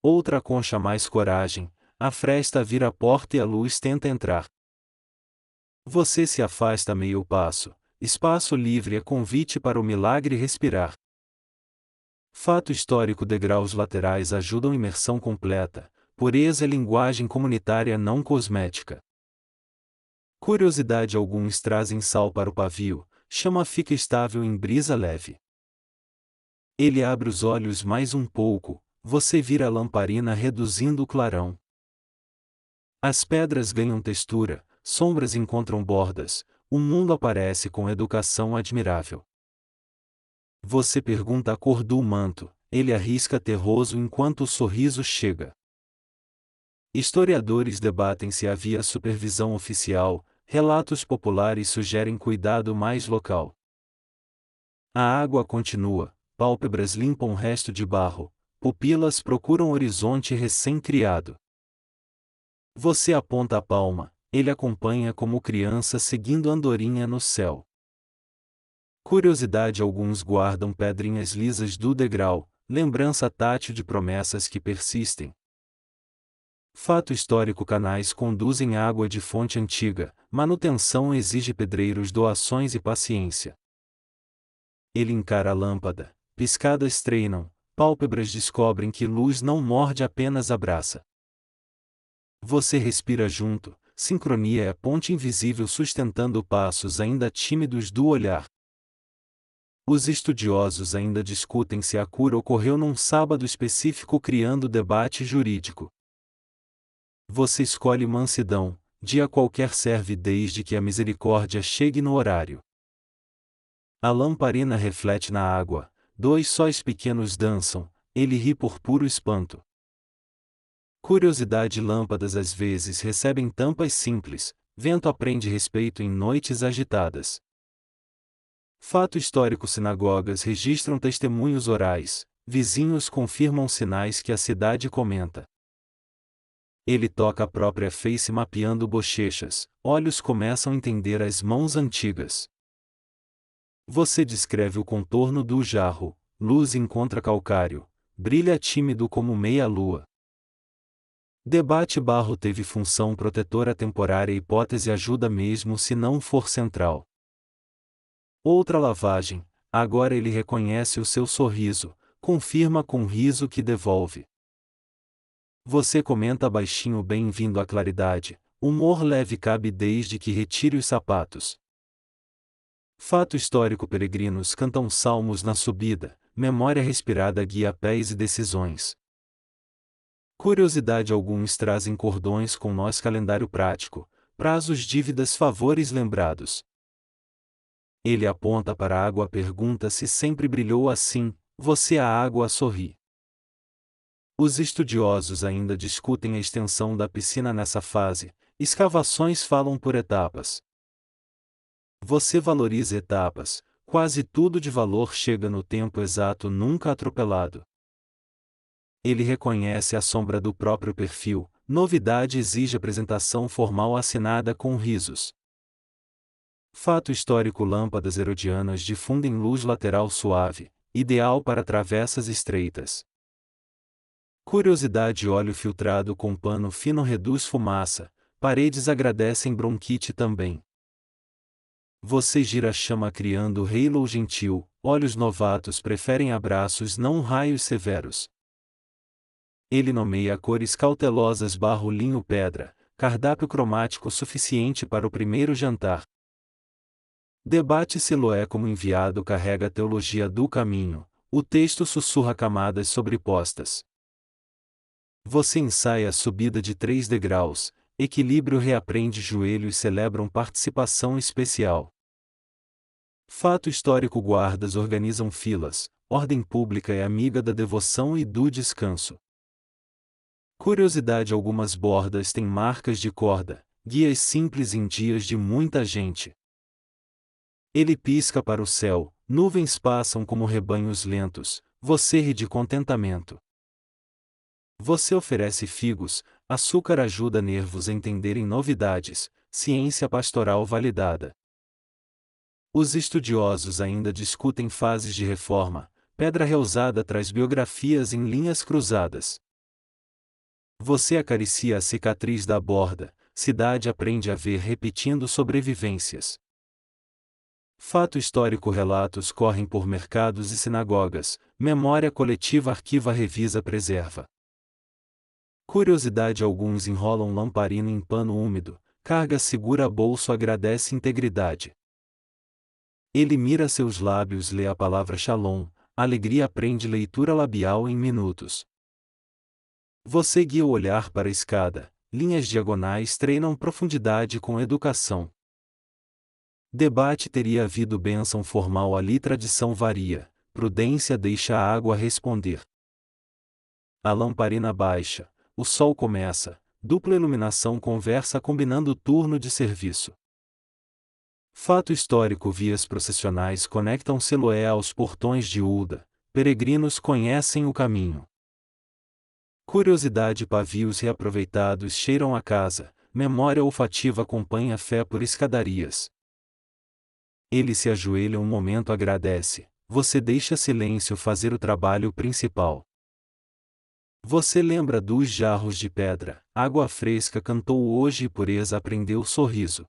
Outra concha mais coragem, a fresta vira a porta e a luz tenta entrar. Você se afasta meio passo, espaço livre é convite para o milagre respirar. Fato histórico: degraus laterais ajudam imersão completa, pureza é linguagem comunitária não cosmética. Curiosidade: alguns trazem sal para o pavio, chama fica estável em brisa leve. Ele abre os olhos mais um pouco, você vira a lamparina reduzindo o clarão. As pedras ganham textura, sombras encontram bordas, o mundo aparece com educação admirável. Você pergunta a cor do manto, ele arrisca terroso enquanto o sorriso chega. Historiadores debatem se havia supervisão oficial, relatos populares sugerem cuidado mais local. A água continua, pálpebras limpam o resto de barro, pupilas procuram horizonte recém-criado. Você aponta a palma, ele acompanha como criança seguindo andorinha no céu. Curiosidade: alguns guardam pedrinhas lisas do degrau, lembrança tátil de promessas que persistem. Fato histórico: canais conduzem água de fonte antiga, manutenção exige pedreiros, doações e paciência. Ele encara a lâmpada, piscadas treinam, pálpebras descobrem que luz não morde, apenas abraça. Você respira junto, sincronia é a ponte invisível sustentando passos ainda tímidos do olhar. Os estudiosos ainda discutem se a cura ocorreu num sábado específico, criando debate jurídico. Você escolhe mansidão, dia qualquer serve desde que a misericórdia chegue no horário. A lamparina reflete na água, 2 sóis pequenos dançam, ele ri por puro espanto. Curiosidade: lâmpadas às vezes recebem tampas simples, vento aprende respeito em noites agitadas. Fato histórico: sinagogas registram testemunhos orais, vizinhos confirmam sinais que a cidade comenta. Ele toca a própria face mapeando bochechas, olhos começam a entender as mãos antigas. Você descreve o contorno do jarro, luz encontra calcário, brilha tímido como meia-lua. Debate: barro teve função protetora temporária, hipótese ajuda mesmo se não for central. Outra lavagem, agora ele reconhece o seu sorriso, confirma com riso que devolve. Você comenta baixinho: bem-vindo à claridade, humor leve cabe desde que retire os sapatos. Fato histórico: peregrinos cantam salmos na subida, memória respirada guia pés e decisões. Curiosidade: alguns trazem cordões com nós, calendário prático, prazos, dívidas, favores lembrados. Ele aponta para a água, pergunta se sempre brilhou assim, você a água sorri. Os estudiosos ainda discutem a extensão da piscina nessa fase, escavações falam por etapas. Você valoriza etapas, quase tudo de valor chega no tempo exato, nunca atropelado. Ele reconhece a sombra do próprio perfil, novidade exige apresentação formal assinada com risos. Fato histórico: lâmpadas herodianas difundem luz lateral suave, ideal para travessas estreitas. Curiosidade: óleo filtrado com pano fino reduz fumaça, paredes agradecem bronquite também. Você gira a chama criando halo gentil, olhos novatos preferem abraços não raios severos. Ele nomeia cores cautelosas: barro, linho, pedra, cardápio cromático suficiente para o primeiro jantar. Debate: Siloé como enviado carrega a teologia do caminho, o texto sussurra camadas sobrepostas. Você ensaia a subida de 3 degraus, equilíbrio reaprende joelhos celebram participação especial. Fato histórico: guardas organizam filas, ordem pública é amiga da devoção e do descanso. Curiosidade: algumas bordas têm marcas de corda, guias simples em dias de muita gente. Ele pisca para o céu, Nuvens passam como rebanhos lentos, você ri de contentamento. Você oferece figos, açúcar ajuda nervos a entenderem novidades, ciência pastoral validada. Os estudiosos ainda discutem fases de reforma, pedra reusada traz biografias em linhas cruzadas. Você acaricia a cicatriz da borda, cidade aprende a ver repetindo sobrevivências. Fato histórico relatos correm por mercados e sinagogas, memória coletiva arquiva revisa preserva. Curiosidade alguns enrolam lamparina em pano úmido, carga segura bolso agradece integridade. Ele mira seus lábios lê a palavra Shalom, alegria aprende leitura labial em minutos. Você guia o olhar para a escada, linhas diagonais treinam profundidade com educação. Debate teria havido bênção formal ali tradição varia, prudência deixa a água responder. A lamparina baixa, o sol começa, dupla iluminação conversa combinando turno de serviço. Fato histórico vias processionais conectam Siloé aos portões de Ulda, peregrinos conhecem o caminho. Curiosidade pavios reaproveitados cheiram a casa, memória olfativa acompanha fé por escadarias. Ele se ajoelha um momento agradece, você deixa silêncio fazer o trabalho principal. Você lembra dos jarros de pedra, água fresca cantou hoje e pureza aprendeu sorriso.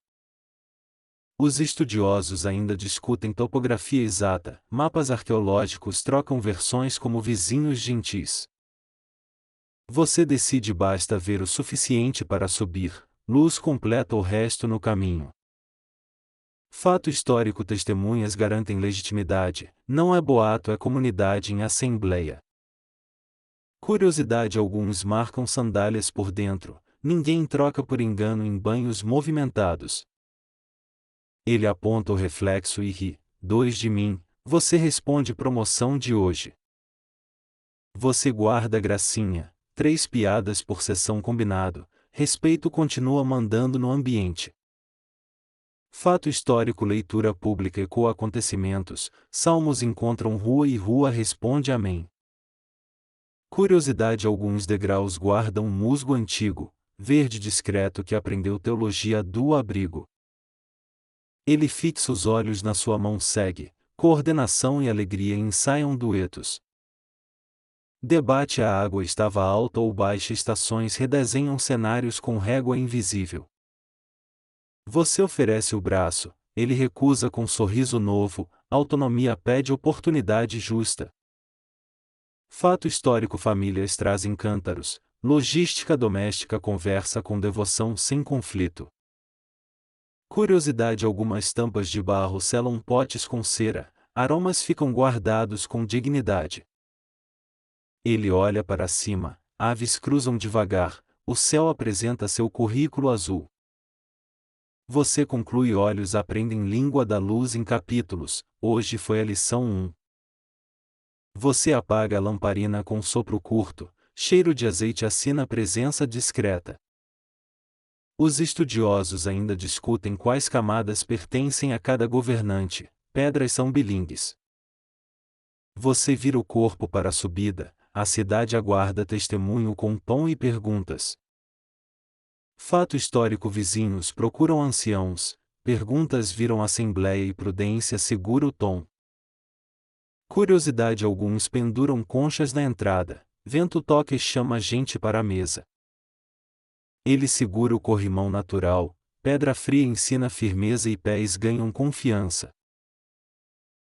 Os estudiosos ainda discutem topografia exata, mapas arqueológicos trocam versões como vizinhos gentis. Você decide basta ver o suficiente para subir, luz completa o resto no caminho. Fato histórico testemunhas garantem legitimidade, não é boato é comunidade em assembleia. Curiosidade alguns marcam sandálias por dentro, ninguém troca por engano em banhos movimentados. Ele aponta o reflexo e ri, 2 de mim, você responde promoção de hoje. Você guarda gracinha, 3 piadas por sessão combinado, respeito continua mandando no ambiente. Fato histórico leitura pública ecoa acontecimentos, salmos encontram rua e rua responde amém. Curiosidade alguns degraus guardam um musgo antigo, verde discreto que aprendeu teologia do abrigo. Ele fixa os olhos na sua mão segue, coordenação e alegria ensaiam duetos. Debate a água estava alta ou baixa estações redesenham cenários com régua invisível. Você oferece o braço, ele recusa com sorriso novo, autonomia pede oportunidade justa. Fato histórico famílias trazem cântaros, logística doméstica conversa com devoção sem conflito. Curiosidade algumas tampas de barro selam potes com cera, aromas ficam guardados com dignidade. Ele olha para cima, aves cruzam devagar, o céu apresenta seu currículo azul. Você conclui olhos aprendem língua da luz em capítulos, hoje foi a lição 1. Você apaga a lamparina com sopro curto, cheiro de azeite assina presença discreta. Os estudiosos ainda discutem quais camadas pertencem a cada governante, pedras são bilingues. Você vira o corpo para a subida, a cidade aguarda testemunho com pão e perguntas. Fato histórico vizinhos procuram anciãos, perguntas viram assembleia e prudência segura o tom. Curiosidade alguns penduram conchas na entrada, vento toca e chama gente para a mesa. Ele segura o corrimão natural, pedra fria ensina firmeza e pés ganham confiança.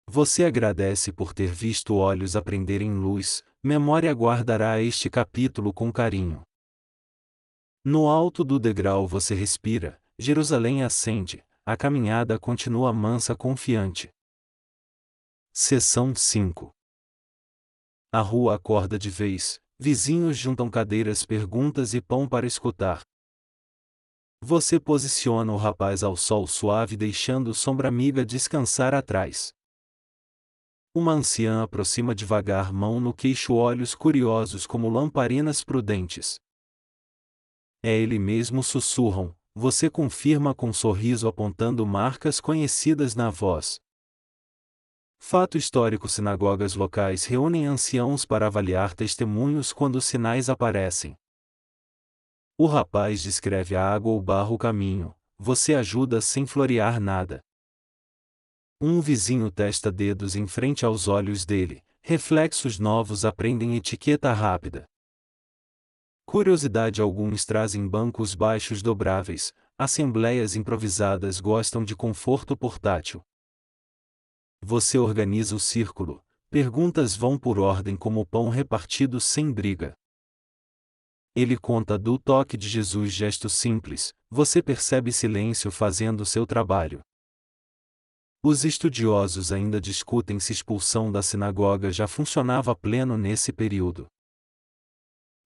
Você agradece por ter visto olhos aprenderem luz, memória guardará este capítulo com carinho. No alto do degrau você respira, Jerusalém acende, a caminhada continua mansa confiante. Seção 5. A rua acorda de vez, vizinhos juntam cadeiras perguntas e pão para escutar. Você posiciona o rapaz ao sol suave deixando sombra amiga descansar atrás. Uma anciã aproxima devagar mão no queixo olhos curiosos como lamparinas prudentes. É ele mesmo sussurram, você confirma com sorriso apontando marcas conhecidas na voz. Fato histórico: sinagogas locais reúnem anciãos para avaliar testemunhos quando sinais aparecem. O rapaz descreve a água ou barra o caminho, você ajuda sem florear nada. Um vizinho testa dedos em frente aos olhos dele, reflexos novos aprendem etiqueta rápida. Curiosidade: alguns trazem bancos baixos dobráveis, assembleias improvisadas gostam de conforto portátil. Você organiza o círculo, perguntas vão por ordem como pão repartido sem briga. Ele conta do toque de Jesus, gesto simples, você percebe silêncio fazendo seu trabalho. Os estudiosos ainda discutem se a expulsão da sinagoga já funcionava pleno nesse período.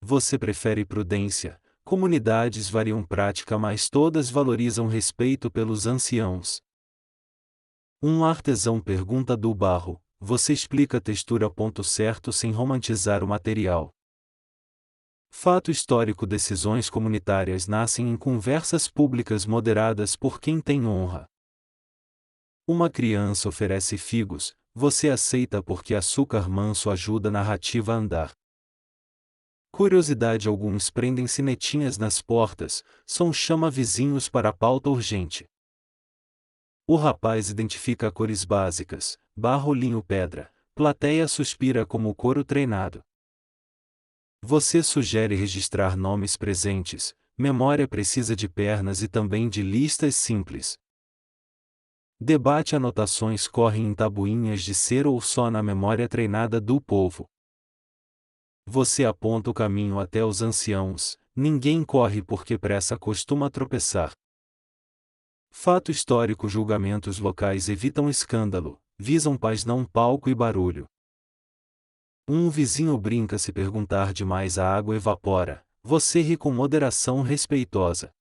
Você prefere prudência, comunidades variam prática, mas todas valorizam respeito pelos anciãos. Um artesão pergunta do barro, você explica a textura ponto certo sem romantizar o material. Fato histórico: decisões comunitárias nascem em conversas públicas moderadas por quem tem honra. Uma criança oferece figos, você aceita porque açúcar manso ajuda a narrativa a andar. Curiosidade: alguns prendem sinetinhas nas portas, som chama vizinhos para a pauta urgente. O rapaz identifica cores básicas, barro, linho, pedra, plateia suspira como coro treinado. Você sugere registrar nomes presentes, memória precisa de pernas e também de listas simples. Debate: anotações correm em tabuinhas de cera ou só na memória treinada do povo. Você aponta o caminho até os anciãos, ninguém corre porque pressa costuma tropeçar. Fato histórico: julgamentos locais evitam escândalo, visam paz não palco e barulho. Um vizinho brinca se perguntar demais a água evapora, você ri com moderação respeitosa.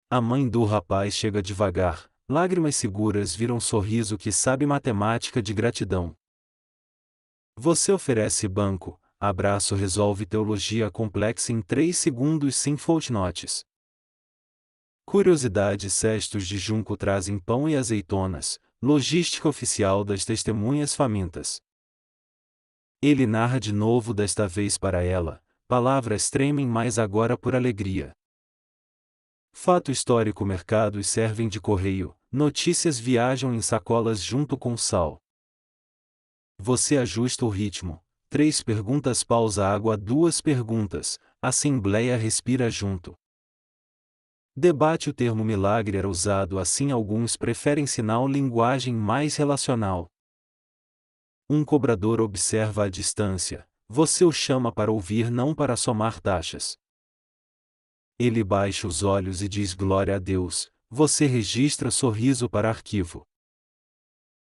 A mãe do rapaz chega devagar, lágrimas seguras viram sorriso que sabe matemática de gratidão. Você oferece banco, abraço resolve teologia complexa em 3 segundos sem footnotes. Curiosidade: cestos de junco trazem pão e azeitonas, logística oficial das testemunhas famintas. Ele narra de novo, desta vez para ela, palavras tremem mas agora por alegria. Fato histórico: mercados servem de correio, notícias viajam em sacolas junto com sal. Você ajusta o ritmo, 3 perguntas, pausa, água, 2 perguntas, assembleia respira junto. Debate: o termo milagre era usado assim, alguns preferem sinal, linguagem mais relacional. Um cobrador observa à distância, você o chama para ouvir não para somar taxas. Ele baixa os olhos e diz glória a Deus, você registra sorriso para arquivo.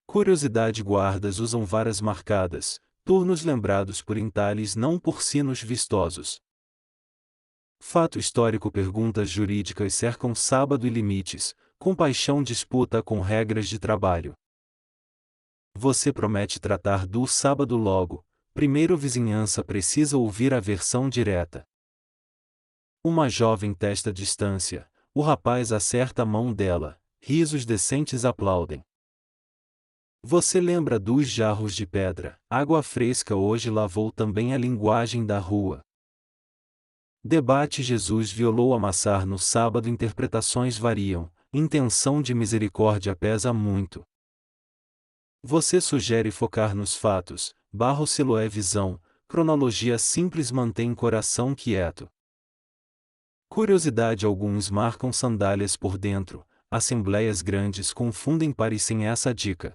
Curiosidade: guardas usam varas marcadas, turnos lembrados por entalhes não por sinos vistosos. Fato histórico: perguntas jurídicas cercam sábado e limites, compaixão disputa com regras de trabalho. Você promete tratar do sábado logo, primeiro vizinhança precisa ouvir a versão direta. Uma jovem testa distância, o rapaz acerta a mão dela, risos decentes aplaudem. Você lembra dos jarros de pedra, água fresca hoje lavou também a linguagem da rua. Debate: Jesus violou amassar no sábado, interpretações variam, intenção de misericórdia pesa muito. Você sugere focar nos fatos, barro, siloé, visão, cronologia simples mantém coração quieto. Curiosidade: alguns marcam sandálias por dentro, assembleias grandes confundem pares sem essa dica.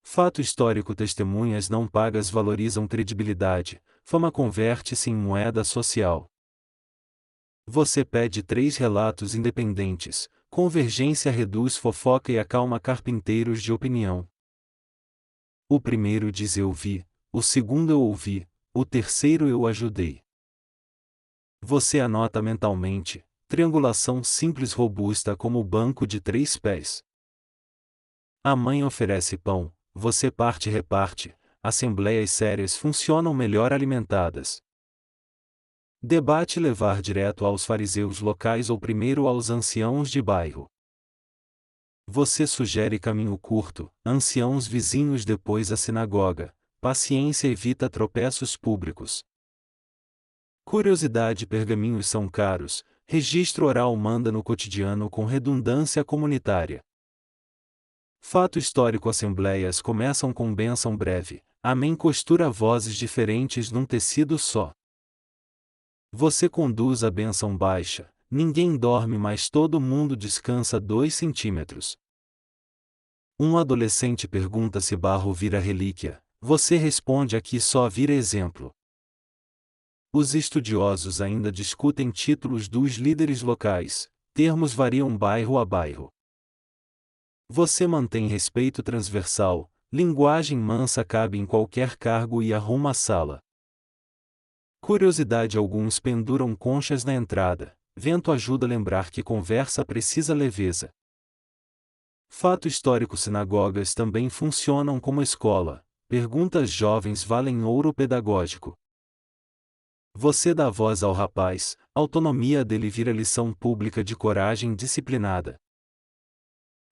Fato histórico: testemunhas não pagas valorizam credibilidade, fama converte-se em moeda social. Você pede 3 relatos independentes, convergência reduz fofoca e acalma carpinteiros de opinião. O primeiro diz eu vi, o segundo eu ouvi, o terceiro eu ajudei. Você anota mentalmente, triangulação simples robusta como banco de 3 pés. A mãe oferece pão, você parte reparte, assembleias sérias funcionam melhor alimentadas. Debate: levar direto aos fariseus locais ou primeiro aos anciãos de bairro. Você sugere caminho curto, anciãos vizinhos depois a sinagoga, paciência evita tropeços públicos. Curiosidade pergaminhos são caros, registro oral manda no cotidiano com redundância comunitária. Fato histórico assembleias começam com bênção breve, amém costura vozes diferentes num tecido só. Você conduz a bênção baixa, ninguém dorme mas todo mundo descansa 2 centímetros. Um adolescente pergunta se barro vira relíquia, você responde aqui só vira exemplo. Os estudiosos ainda discutem títulos dos líderes locais, termos variam bairro a bairro. Você mantém respeito transversal, linguagem mansa cabe em qualquer cargo e arruma a sala. Curiosidade alguns penduram conchas na entrada, vento ajuda a lembrar que conversa precisa leveza. Fato histórico sinagogas também funcionam como escola, perguntas jovens valem ouro pedagógico. Você dá voz ao rapaz, autonomia dele vira lição pública de coragem disciplinada.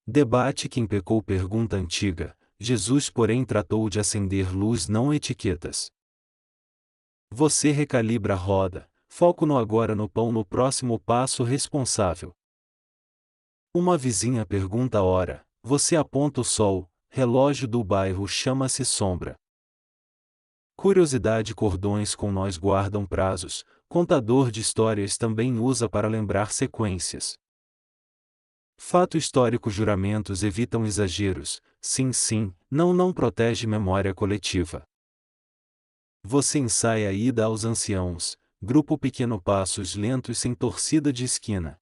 Debate quem pecou pergunta antiga, Jesus porém tratou de acender luz não etiquetas. Você recalibra a roda, foco no agora no pão no próximo passo responsável. Uma vizinha pergunta a hora, você aponta o sol, relógio do bairro chama-se sombra. Curiosidade cordões com nós guardam prazos, contador de histórias também usa para lembrar sequências. Fato histórico juramentos evitam exageros, sim sim, não não protege memória coletiva. Você ensaia a ida aos anciãos, grupo pequeno passos lentos sem torcida de esquina.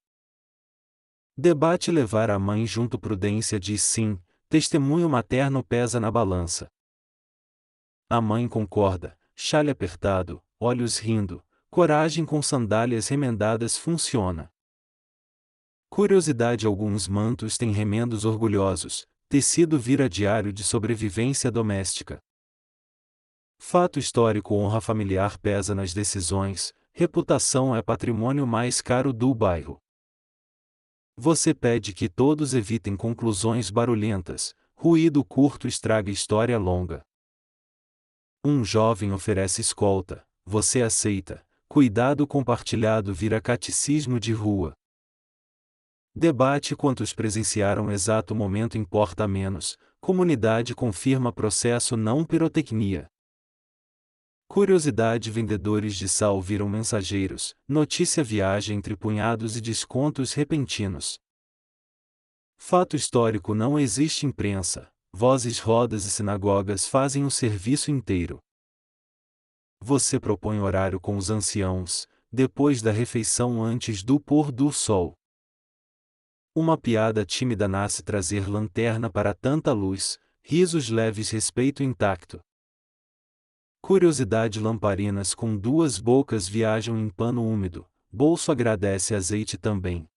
Debate levar a mãe junto prudência diz sim, testemunho materno pesa na balança. A mãe concorda, chale apertado, olhos rindo, coragem com sandálias remendadas funciona. Curiosidade alguns mantos têm remendos orgulhosos, tecido vira diário de sobrevivência doméstica. Fato histórico honra familiar pesa nas decisões, reputação é patrimônio mais caro do bairro. Você pede que todos evitem conclusões barulhentas, ruído curto estraga história longa. Um jovem oferece escolta, você aceita, cuidado compartilhado vira catecismo de rua. Debate quantos presenciaram exato momento importa menos, comunidade confirma processo não pirotecnia. Curiosidade vendedores de sal viram mensageiros, notícia viaja entre punhados e descontos repentinos. Fato histórico não existe imprensa, vozes rodas e sinagogas fazem o serviço inteiro. Você propõe horário com os anciãos, depois da refeição antes do pôr do sol. Uma piada tímida nasce trazer lanterna para tanta luz, risos leves respeito intacto. Curiosidade lamparinas com 2 bocas viajam em pano úmido, bolso agradece azeite também.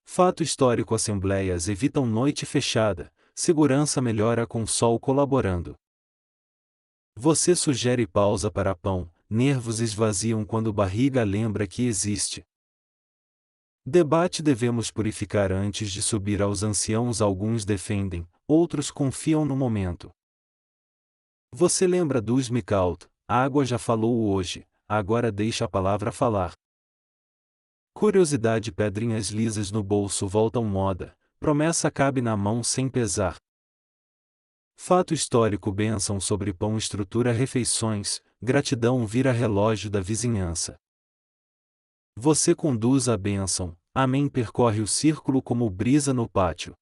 Fato histórico assembleias evitam noite fechada, segurança melhora com sol colaborando. Você sugere pausa para pão, nervos esvaziam quando barriga lembra que existe. Debate devemos purificar antes de subir aos anciãos alguns defendem, outros confiam no momento. Você lembra dos Micaut, a água já falou hoje, agora deixa a palavra falar. Curiosidade pedrinhas lisas no bolso voltam moda, promessa cabe na mão sem pesar. Fato histórico bênção sobre pão estrutura refeições, gratidão vira relógio da vizinhança. Você conduz a bênção, amém percorre o círculo como brisa no pátio.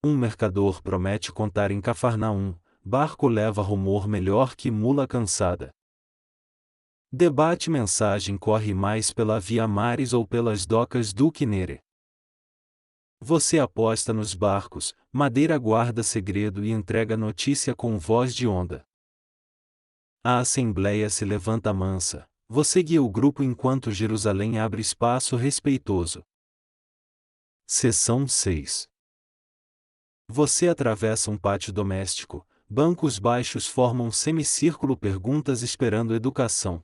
Um mercador promete contar em Cafarnaum, barco leva rumor melhor que mula cansada. Debate mensagem corre mais pela via mares ou pelas docas do Quinere. Você aposta nos barcos, madeira guarda segredo e entrega notícia com voz de onda. A assembleia se levanta mansa, você guia o grupo enquanto Jerusalém abre espaço respeitoso. Seção 6. Você atravessa um pátio doméstico, bancos baixos formam semicírculo perguntas esperando educação.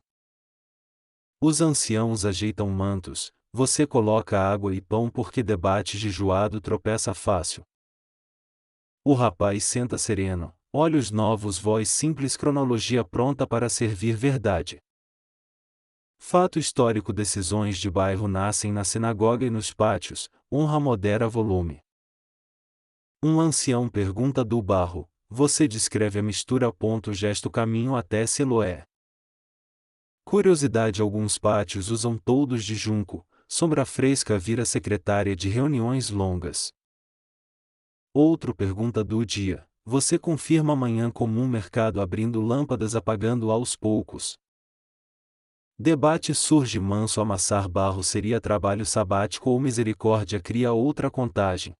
Os anciãos ajeitam mantos, você coloca água e pão porque debate jejuado tropeça fácil. O rapaz senta sereno, olhos novos, voz simples, cronologia pronta para servir verdade. Fato histórico: decisões de bairro nascem na sinagoga e nos pátios, honra modera volume. Um ancião pergunta do barro, você descreve a mistura. Gesto caminho até Siloé. Curiosidade: alguns pátios usam toldos de junco, sombra fresca vira secretária de reuniões longas. Outro pergunta do dia, você confirma amanhã comum mercado abrindo lâmpadas apagando aos poucos. Debate surge: manso amassar barro seria trabalho sabático ou misericórdia cria outra contagem.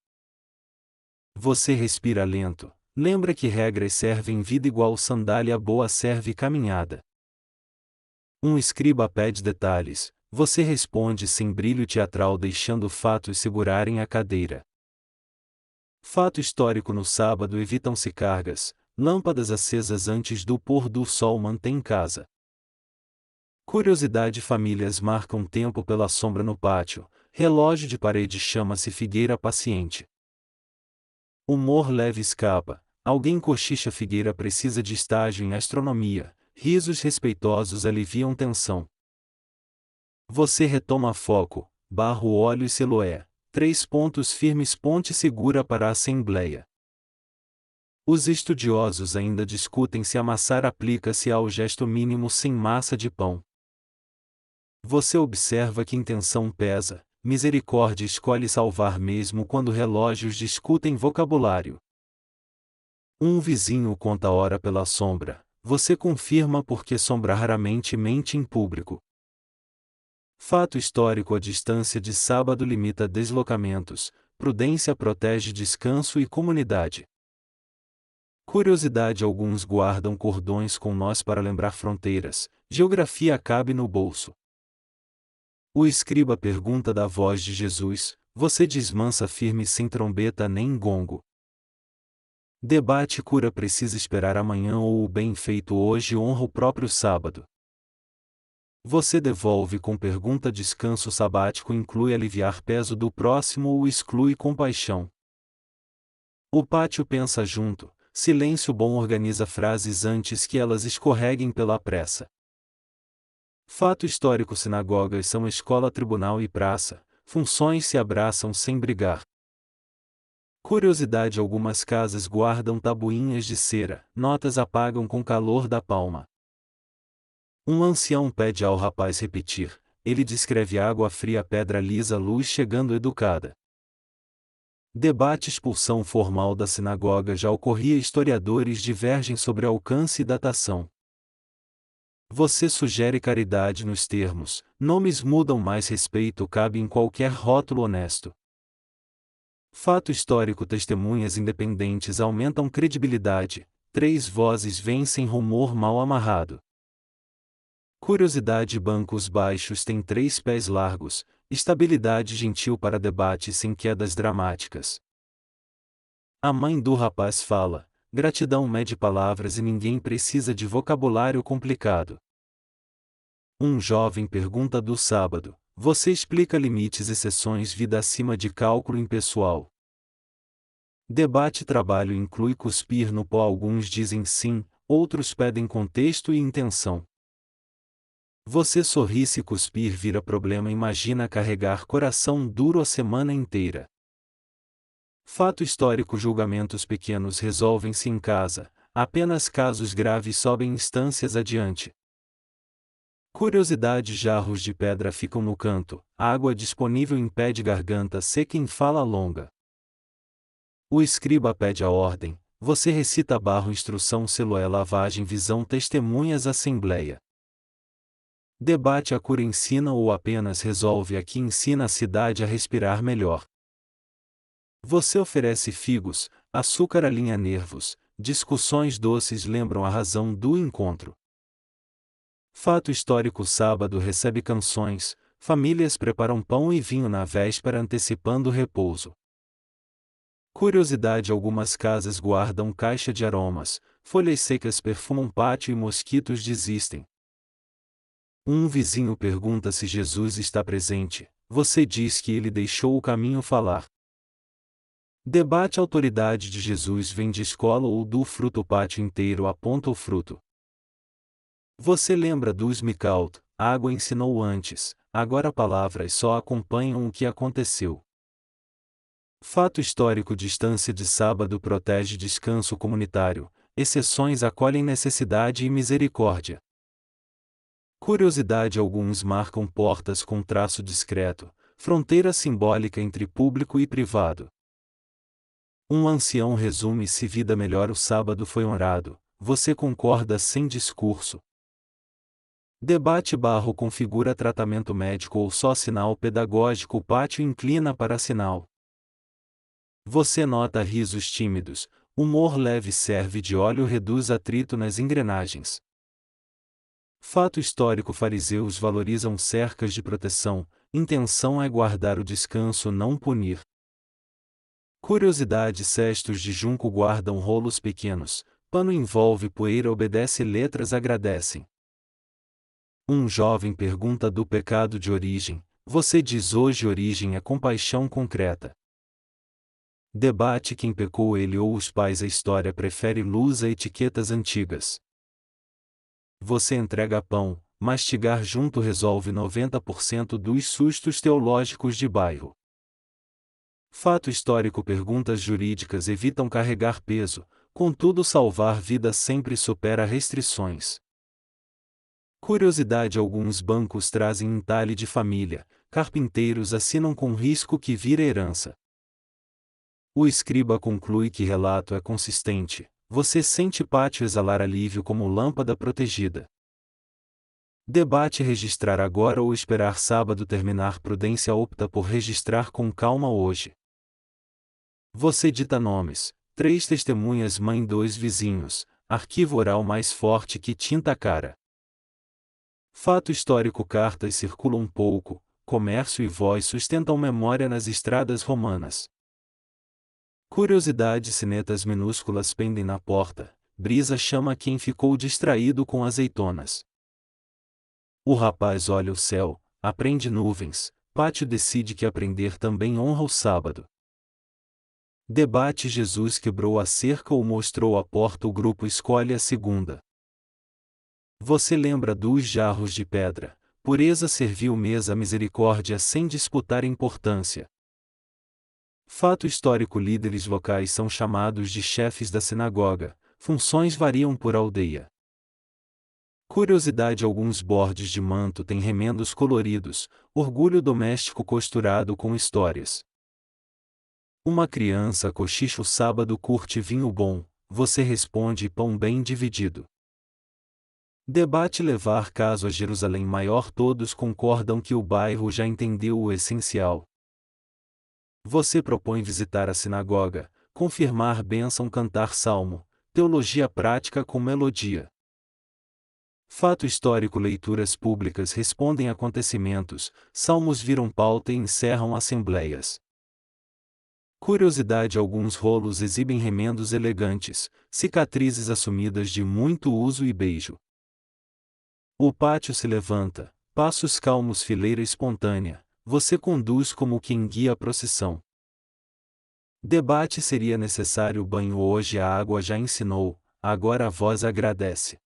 Você respira lento, lembra que regras servem vida igual sandália boa serve caminhada. Um escriba pede detalhes, você responde sem brilho teatral deixando fatos segurarem a cadeira. Fato histórico: no sábado evitam-se cargas, lâmpadas acesas antes do pôr do sol mantém casa. Curiosidade: famílias marcam tempo pela sombra no pátio, relógio de parede chama-se figueira paciente. Humor leve escapa, alguém cochicha figueira precisa de estágio em astronomia, risos respeitosos aliviam tensão. Você retoma foco, barro óleo e Siloé, 3 pontos firmes ponte segura para a assembleia. Os estudiosos ainda discutem se amassar aplica-se ao gesto mínimo sem massa de pão. Você observa que intenção pesa, misericórdia escolhe salvar mesmo quando relógios discutem vocabulário. Um vizinho conta a hora pela sombra, você confirma porque sombra raramente mente em público. Fato histórico: a distância de sábado limita deslocamentos, prudência protege descanso e comunidade. Curiosidade: alguns guardam cordões com nós para lembrar fronteiras, geografia cabe no bolso. O escriba pergunta da voz de Jesus, você desmansa firme sem trombeta nem gongo. Debate: cura precisa esperar amanhã ou o bem feito hoje honra o próprio sábado. Você devolve com pergunta: descanso sabático inclui aliviar peso do próximo ou exclui compaixão? O pátio pensa junto, silêncio bom organiza frases antes que elas escorreguem pela pressa. Fato histórico: sinagogas são escola, tribunal e praça, funções se abraçam sem brigar. Curiosidade: algumas casas guardam tabuinhas de cera, notas apagam com calor da palma. Um ancião pede ao rapaz repetir, ele descreve água fria, pedra lisa, luz chegando educada. Debate: expulsão formal da sinagoga já ocorria, historiadores divergem sobre alcance e datação. Você sugere caridade nos termos, nomes mudam mais respeito cabe em qualquer rótulo honesto. Fato histórico: testemunhas independentes aumentam credibilidade, 3 vozes vencem rumor mal amarrado. Curiosidade: bancos baixos têm 3 pés largos, estabilidade gentil para debate sem quedas dramáticas. A mãe do rapaz fala, gratidão mede palavras e ninguém precisa de vocabulário complicado. Um jovem pergunta do sábado, você explica limites, exceções, vida acima de cálculo impessoal. Debate: trabalho inclui cuspir no pó, alguns dizem sim, outros pedem contexto e intenção. Você sorri se cuspir vira problema, imagina carregar coração duro a semana inteira. Fato histórico: julgamentos pequenos resolvem-se em casa, apenas casos graves sobem instâncias adiante. Curiosidade: jarros de pedra ficam no canto, água disponível impede garganta seca em fala longa. O escriba pede a ordem, você recita barro, instrução, Siloé, lavagem, visão, testemunhas, assembleia. Debate: a cura ensina ou apenas resolve? Aqui ensina a cidade a respirar melhor. Você oferece figos, açúcar alinha nervos, discussões doces lembram a razão do encontro. Fato histórico: sábado recebe canções, famílias preparam pão e vinho na véspera antecipando o repouso. Curiosidade: algumas casas guardam caixa de aromas, folhas secas perfumam pátio e mosquitos desistem. Um vizinho pergunta se Jesus está presente, você diz que ele deixou o caminho falar. Debate: a autoridade de Jesus vem de escola ou do fruto? O pátio inteiro aponta o fruto. Você lembra do Smicaut? A água ensinou antes, agora palavras só acompanham o que aconteceu. Fato histórico: distância de sábado protege descanso comunitário, exceções acolhem necessidade e misericórdia. Curiosidade: alguns marcam portas com traço discreto, fronteira simbólica entre público e privado. Um ancião resume: se vida melhor o sábado foi honrado, você concorda sem discurso. Debate: barro configura tratamento médico ou só sinal pedagógico? O pátio inclina para sinal. Você nota risos tímidos, humor leve serve de óleo reduz atrito nas engrenagens. Fato histórico: fariseus valorizam cercas de proteção, intenção é guardar o descanso, não punir. Curiosidade: cestos de junco guardam rolos pequenos, pano envolve poeira, obedece letras agradecem. Um jovem pergunta do pecado de origem, você diz hoje origem é compaixão concreta. Debate: quem pecou, ele ou os pais? A história prefere luz a etiquetas antigas. Você entrega pão, mastigar junto resolve 90% dos sustos teológicos de bairro. Fato histórico: perguntas jurídicas evitam carregar peso, contudo salvar vida sempre supera restrições. Curiosidade: alguns bancos trazem entalhe de família, carpinteiros assinam com risco que vira herança. O escriba conclui que relato é consistente, você sente pátio exalar alívio como lâmpada protegida. Debate: registrar agora ou esperar sábado terminar? Prudência opta por registrar com calma hoje. Você dita nomes, 3 testemunhas, mãe, 2 vizinhos, arquivo oral mais forte que tinta cara. Fato histórico: cartas circulam pouco, comércio e voz sustentam memória nas estradas romanas. Curiosidade: sinetas minúsculas pendem na porta, brisa chama quem ficou distraído com azeitonas. O rapaz olha o céu, aprende nuvens, pátio decide que aprender também honra o sábado. Debate: Jesus quebrou a cerca ou mostrou a porta? O grupo escolhe a segunda. Você lembra dos jarros de pedra, pureza serviu mesa, misericórdia sem disputar importância. Fato histórico: líderes locais são chamados de chefes da sinagoga, funções variam por aldeia. Curiosidade: alguns bordes de manto têm remendos coloridos, orgulho doméstico costurado com histórias. Uma criança cochicha: o sábado curte vinho bom, você responde: pão bem dividido. Debate: levar caso a Jerusalém Maior? Todos concordam que o bairro já entendeu o essencial. Você propõe visitar a sinagoga, confirmar bênção, cantar salmo, teologia prática com melodia. Fato histórico: leituras públicas respondem acontecimentos, salmos viram pauta e encerram assembleias. Curiosidade: alguns rolos exibem remendos elegantes, cicatrizes assumidas de muito uso e beijo. O pátio se levanta, passos calmos, fileira espontânea, você conduz como quem guia a procissão. Debate: seria necessário banho hoje? A água já ensinou, agora a voz agradece.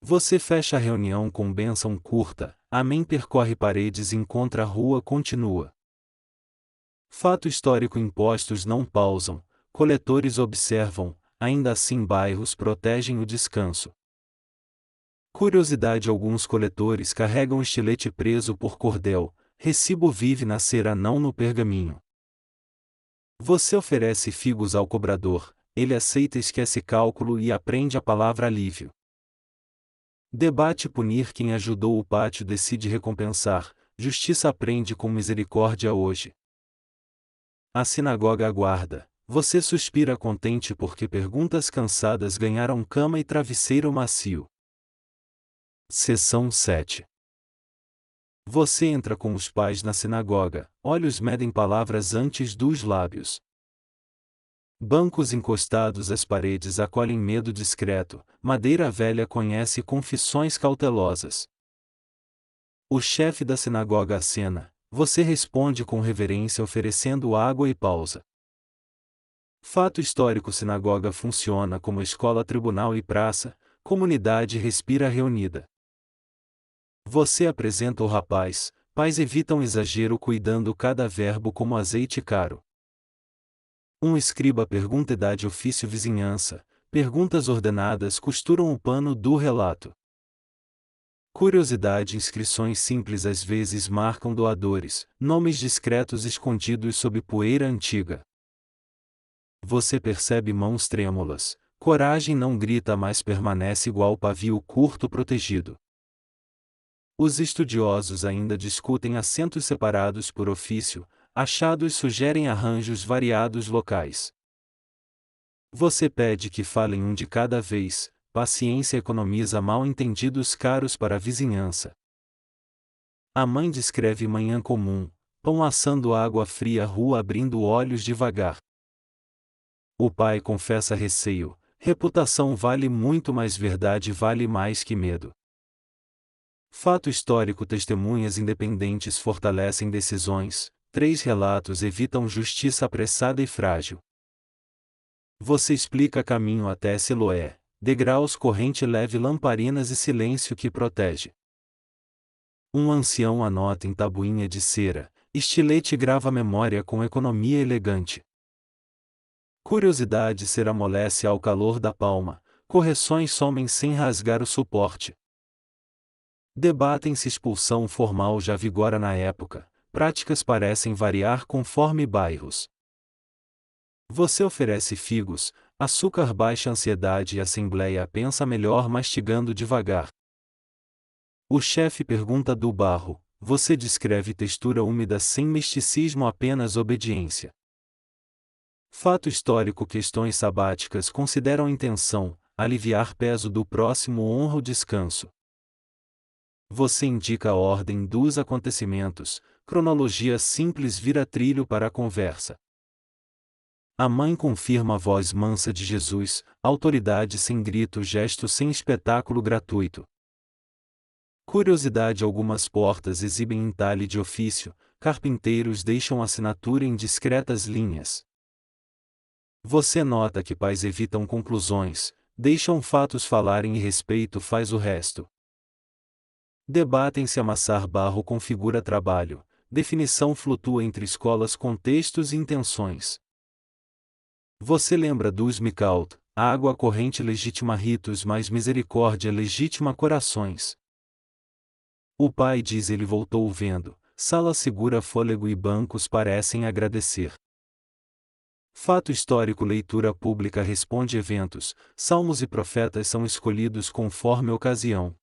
Você fecha a reunião com bênção curta, amém, percorre paredes, encontra a rua, continua. Fato histórico: impostos não pausam, coletores observam, ainda assim bairros protegem o descanso. Curiosidade: alguns coletores carregam estilete preso por cordel, recibo vive na cera, não no pergaminho. Você oferece figos ao cobrador, ele aceita, esquece cálculo e aprende a palavra alívio. Debate: punir quem ajudou? O pátio decide recompensar, justiça aprende com misericórdia hoje. A sinagoga aguarda, você suspira contente porque perguntas cansadas ganharam cama e travesseiro macio. Seção 7. Você entra com os pais na sinagoga, olhos medem palavras antes dos lábios. Bancos encostados às paredes acolhem medo discreto, madeira velha conhece confissões cautelosas. O chefe da sinagoga acena, Você responde com reverência oferecendo água e pausa. Fato histórico: sinagoga funciona como escola, tribunal e praça, comunidade respira reunida. Você apresenta o rapaz, pais evitam exagero cuidando cada verbo como azeite caro. Um escriba pergunta idade, ofício, vizinhança, perguntas ordenadas costuram o pano do relato. Curiosidade: inscrições simples às vezes marcam doadores, nomes discretos escondidos sob poeira antiga. Você percebe mãos trêmulas, coragem não grita mas permanece igual pavio curto protegido. Os estudiosos ainda discutem assentos separados por ofício, achados sugerem arranjos variados locais. Você pede que falem um de cada vez, paciência economiza mal-entendidos caros para a vizinhança. A mãe descreve manhã comum, pão assando, água fria, rua abrindo olhos devagar. O pai confessa receio, reputação vale muito mais, verdade vale mais que medo. Fato histórico: testemunhas independentes fortalecem decisões, 3 relatos evitam justiça apressada e frágil. Você explica caminho até Siloé, degraus, corrente leve, lamparinas e silêncio que protege. Um ancião anota em tabuinha de cera, estilete grava a memória com economia elegante. Curiosidade: ser amolece ao calor da palma, correções somem sem rasgar o suporte. Debatem-se: expulsão formal já vigora na época, práticas parecem variar conforme bairros. Você oferece figos, açúcar baixa ansiedade e a assembleia pensa melhor mastigando devagar. O chefe pergunta do barro, você descreve textura úmida sem misticismo, apenas obediência. Fato histórico: questões sabáticas consideram intenção, aliviar peso do próximo, honra o descanso. Você indica a ordem dos acontecimentos, cronologia simples vira trilho para a conversa. A mãe confirma a voz mansa de Jesus, autoridade sem grito, gesto sem espetáculo gratuito. Curiosidade: algumas portas exibem entalhe de ofício, carpinteiros deixam assinatura em discretas linhas. Você nota que pais evitam conclusões, deixam fatos falarem e respeito faz o resto. Debatem-se: amassar barro configura trabalho, definição flutua entre escolas, contextos e intenções. Você lembra dos Micaut, água corrente legitima ritos, mas misericórdia legitima corações. O pai diz: ele voltou vendo, sala segura fôlego e bancos parecem agradecer. Fato histórico: leitura pública responde eventos, salmos e profetas são escolhidos conforme ocasião.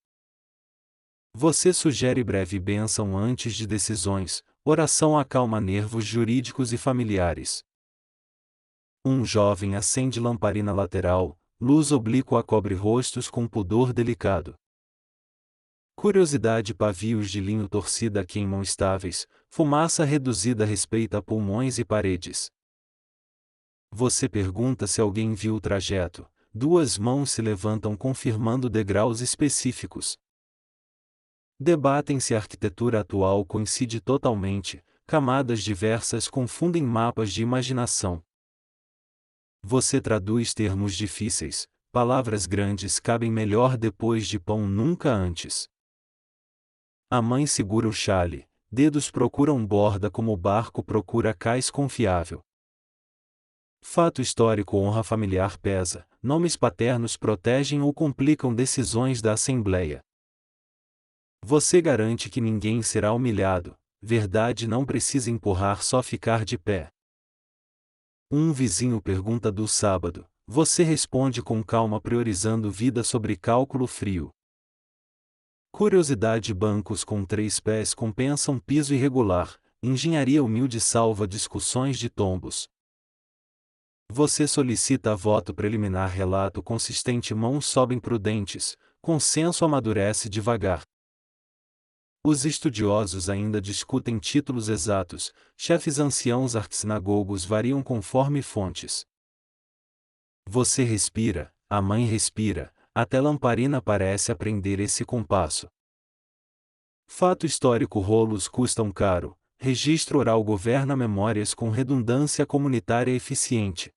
Você sugere breve bênção antes de decisões, oração acalma nervos jurídicos e familiares. Um jovem acende lamparina lateral, luz oblíqua cobre rostos com pudor delicado. Curiosidade: pavios de linho torcida queimam estáveis, fumaça reduzida respeita pulmões e paredes. Você pergunta se alguém viu o trajeto, 2 mãos se levantam confirmando degraus específicos. Debatem-se: a arquitetura atual coincide totalmente, camadas diversas confundem mapas de imaginação. Você traduz termos difíceis, palavras grandes cabem melhor depois de pão, nunca antes. A mãe segura o chale, dedos procuram borda como o barco procura cais confiável. Fato histórico: honra familiar pesa, nomes paternos protegem ou complicam decisões da assembleia. Você garante que ninguém será humilhado, verdade não precisa empurrar, só ficar de pé. Um vizinho pergunta do sábado, você responde com calma priorizando vida sobre cálculo frio. Curiosidade: bancos com 3 pés compensam piso irregular, engenharia humilde salva discussões de tombos. Você solicita voto preliminar, relato consistente, mãos sobem prudentes, consenso amadurece devagar. Os estudiosos ainda discutem títulos exatos, chefes anciãos arquissinagogos variam conforme fontes. Você respira, a mãe respira, até lamparina parece aprender esse compasso. Fato histórico: rolos custam caro, registro oral governa memórias com redundância comunitária eficiente.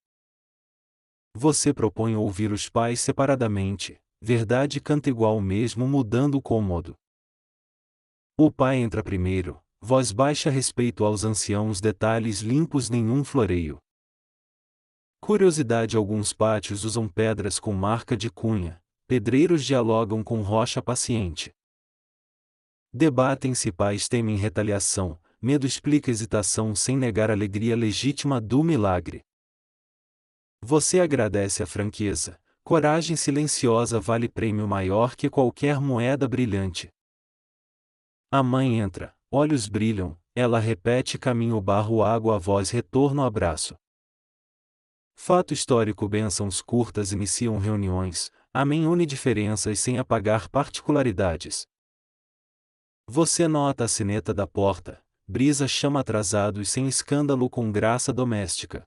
Você propõe ouvir os pais separadamente, verdade canta igual mesmo mudando o cômodo. O pai entra primeiro, voz baixa respeito aos anciãos detalhes limpos nenhum floreio. Curiosidade alguns pátios usam pedras com marca de cunha, pedreiros dialogam com rocha paciente. Debatem-se pais temem retaliação, medo explica hesitação sem negar alegria legítima do milagre. Você agradece a franqueza, coragem silenciosa vale prêmio maior que qualquer moeda brilhante. A mãe entra, olhos brilham, ela repete caminho barro água a voz retorno abraço. Fato histórico bênçãos curtas iniciam reuniões, amém une diferenças sem apagar particularidades. Você nota a sineta da porta, brisa chama atrasados sem escândalo com graça doméstica.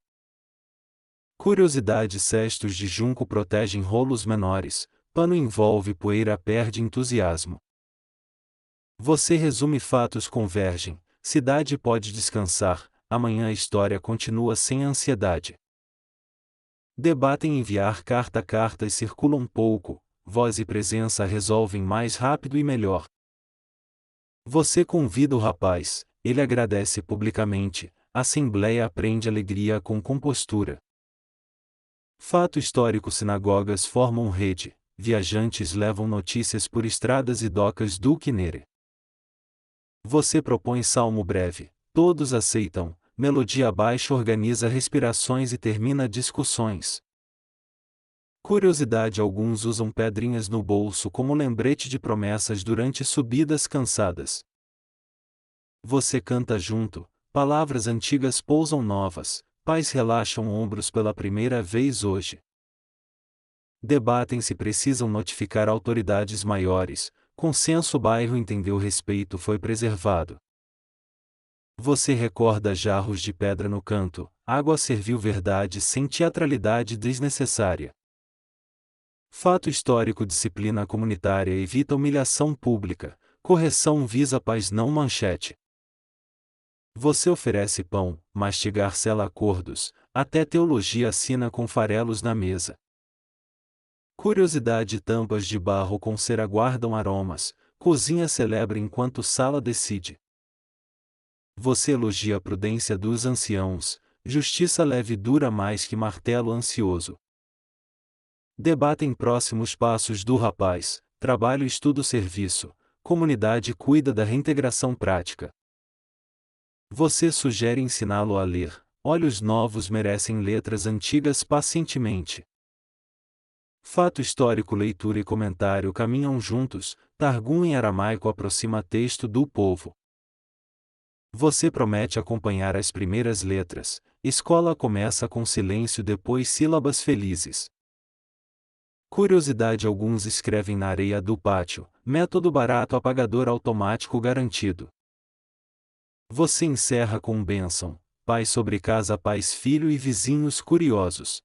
Curiosidade cestos de junco protegem rolos menores, pano envolve poeira perde entusiasmo. Você resume fatos convergem, cidade pode descansar, amanhã a história continua sem ansiedade. Debatem enviar carta a cartas circulam pouco, voz e presença resolvem mais rápido e melhor. Você convida o rapaz, ele agradece publicamente, a assembleia aprende alegria com compostura. Fato histórico sinagogas formam rede, viajantes levam notícias por estradas e docas do Quinere. Você propõe salmo breve, todos aceitam, melodia baixa organiza respirações e termina discussões. Curiosidade alguns usam pedrinhas no bolso como lembrete de promessas durante subidas cansadas. Você canta junto, palavras antigas pousam novas, pais relaxam ombros pela primeira vez hoje. Debatem se precisam notificar autoridades maiores, consenso bairro entendeu respeito foi preservado. Você recorda jarros de pedra no canto, água serviu verdade sem teatralidade desnecessária. Fato histórico disciplina comunitária evita humilhação pública, correção visa paz não manchete. Você oferece pão, mastigar sela acordos, até teologia assina com farelos na mesa. Curiosidade tampas de barro com cera guardam aromas, cozinha celebra enquanto sala decide. Você elogia a prudência dos anciãos, justiça leve dura mais que martelo ansioso. Debatem próximos passos do rapaz, trabalho estudo serviço, comunidade cuida da reintegração prática. Você sugere ensiná-lo a ler, olhos novos merecem letras antigas pacientemente. Fato histórico leitura e comentário caminham juntos, Targum em aramaico aproxima texto do povo. Você promete acompanhar as primeiras letras, escola começa com silêncio depois sílabas felizes. Curiosidade alguns escrevem na areia do pátio, método barato apagador automático garantido. Você encerra com bênção, pai sobre casa pais filho e vizinhos curiosos.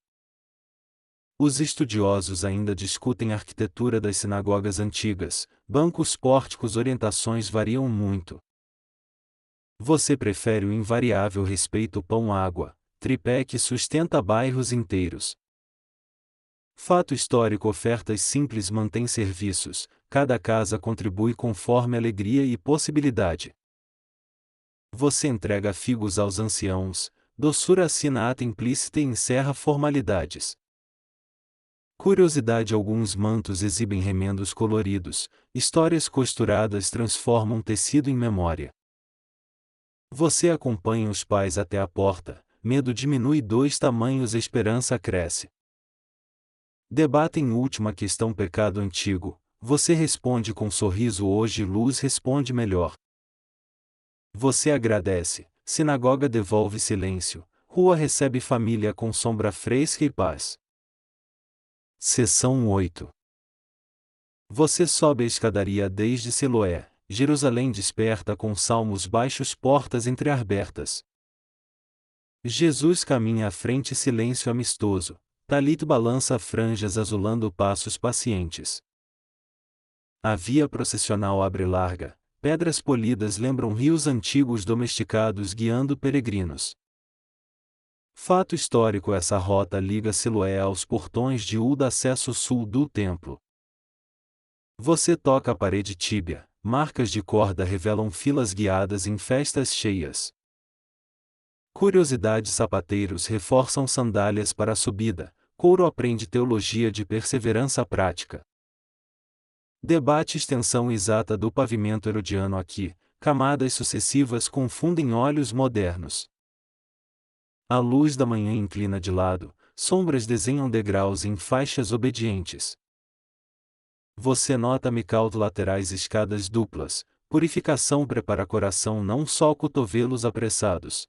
Os estudiosos ainda discutem a arquitetura das sinagogas antigas, bancos pórticos orientações variam muito. Você prefere o invariável respeito pão-água, tripé que sustenta bairros inteiros. Fato histórico ofertas simples mantém serviços, cada casa contribui conforme alegria e possibilidade. Você entrega figos aos anciãos, doçura assina ata implícita e encerra formalidades. Curiosidade alguns mantos exibem remendos coloridos, histórias costuradas transformam tecido em memória. Você acompanha os pais até a porta, medo diminui 2 tamanhos esperança cresce. Debatem última questão pecado antigo, você responde com sorriso hoje luz responde melhor. Você agradece, sinagoga devolve silêncio, rua recebe família com sombra fresca e paz. Seção 8. Você sobe a escadaria desde Siloé, Jerusalém desperta com salmos baixos portas entreabertas. Jesus caminha à frente silêncio amistoso, Talito balança franjas azulando passos pacientes. A via processional abre larga, pedras polidas lembram rios antigos domesticados guiando peregrinos. Fato histórico: essa rota liga Siloé aos portões de Uda, acesso sul do templo. Você toca a parede tíbia, marcas de corda revelam filas guiadas em festas cheias. Curiosidade: sapateiros reforçam sandálias para a subida, couro aprende teologia de perseverança prática. Debate: extensão exata do pavimento herodiano aqui, camadas sucessivas confundem olhos modernos. A luz da manhã inclina de lado, sombras desenham degraus em faixas obedientes. Você nota mical laterais, escadas duplas, purificação prepara coração, não só cotovelos apressados.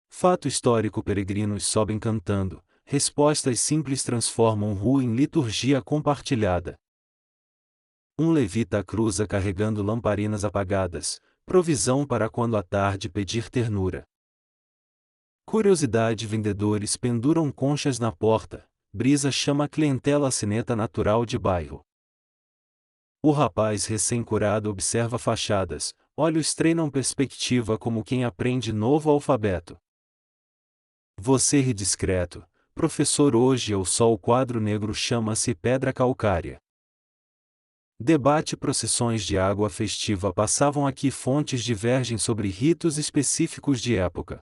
Fato histórico: peregrinos sobem cantando, respostas simples transformam rua em liturgia compartilhada. Um levita cruza carregando lamparinas apagadas, provisão para quando à tarde pedir ternura. Curiosidade: vendedores penduram conchas na porta, brisa chama a clientela, sineta natural de bairro. O rapaz recém-curado observa fachadas, olhos treinam perspectiva como quem aprende novo alfabeto. Você ri discreto, professor, hoje eu só o quadro negro chama-se pedra calcária. Debate: procissões de água festiva passavam aqui, fontes divergem sobre ritos específicos de época.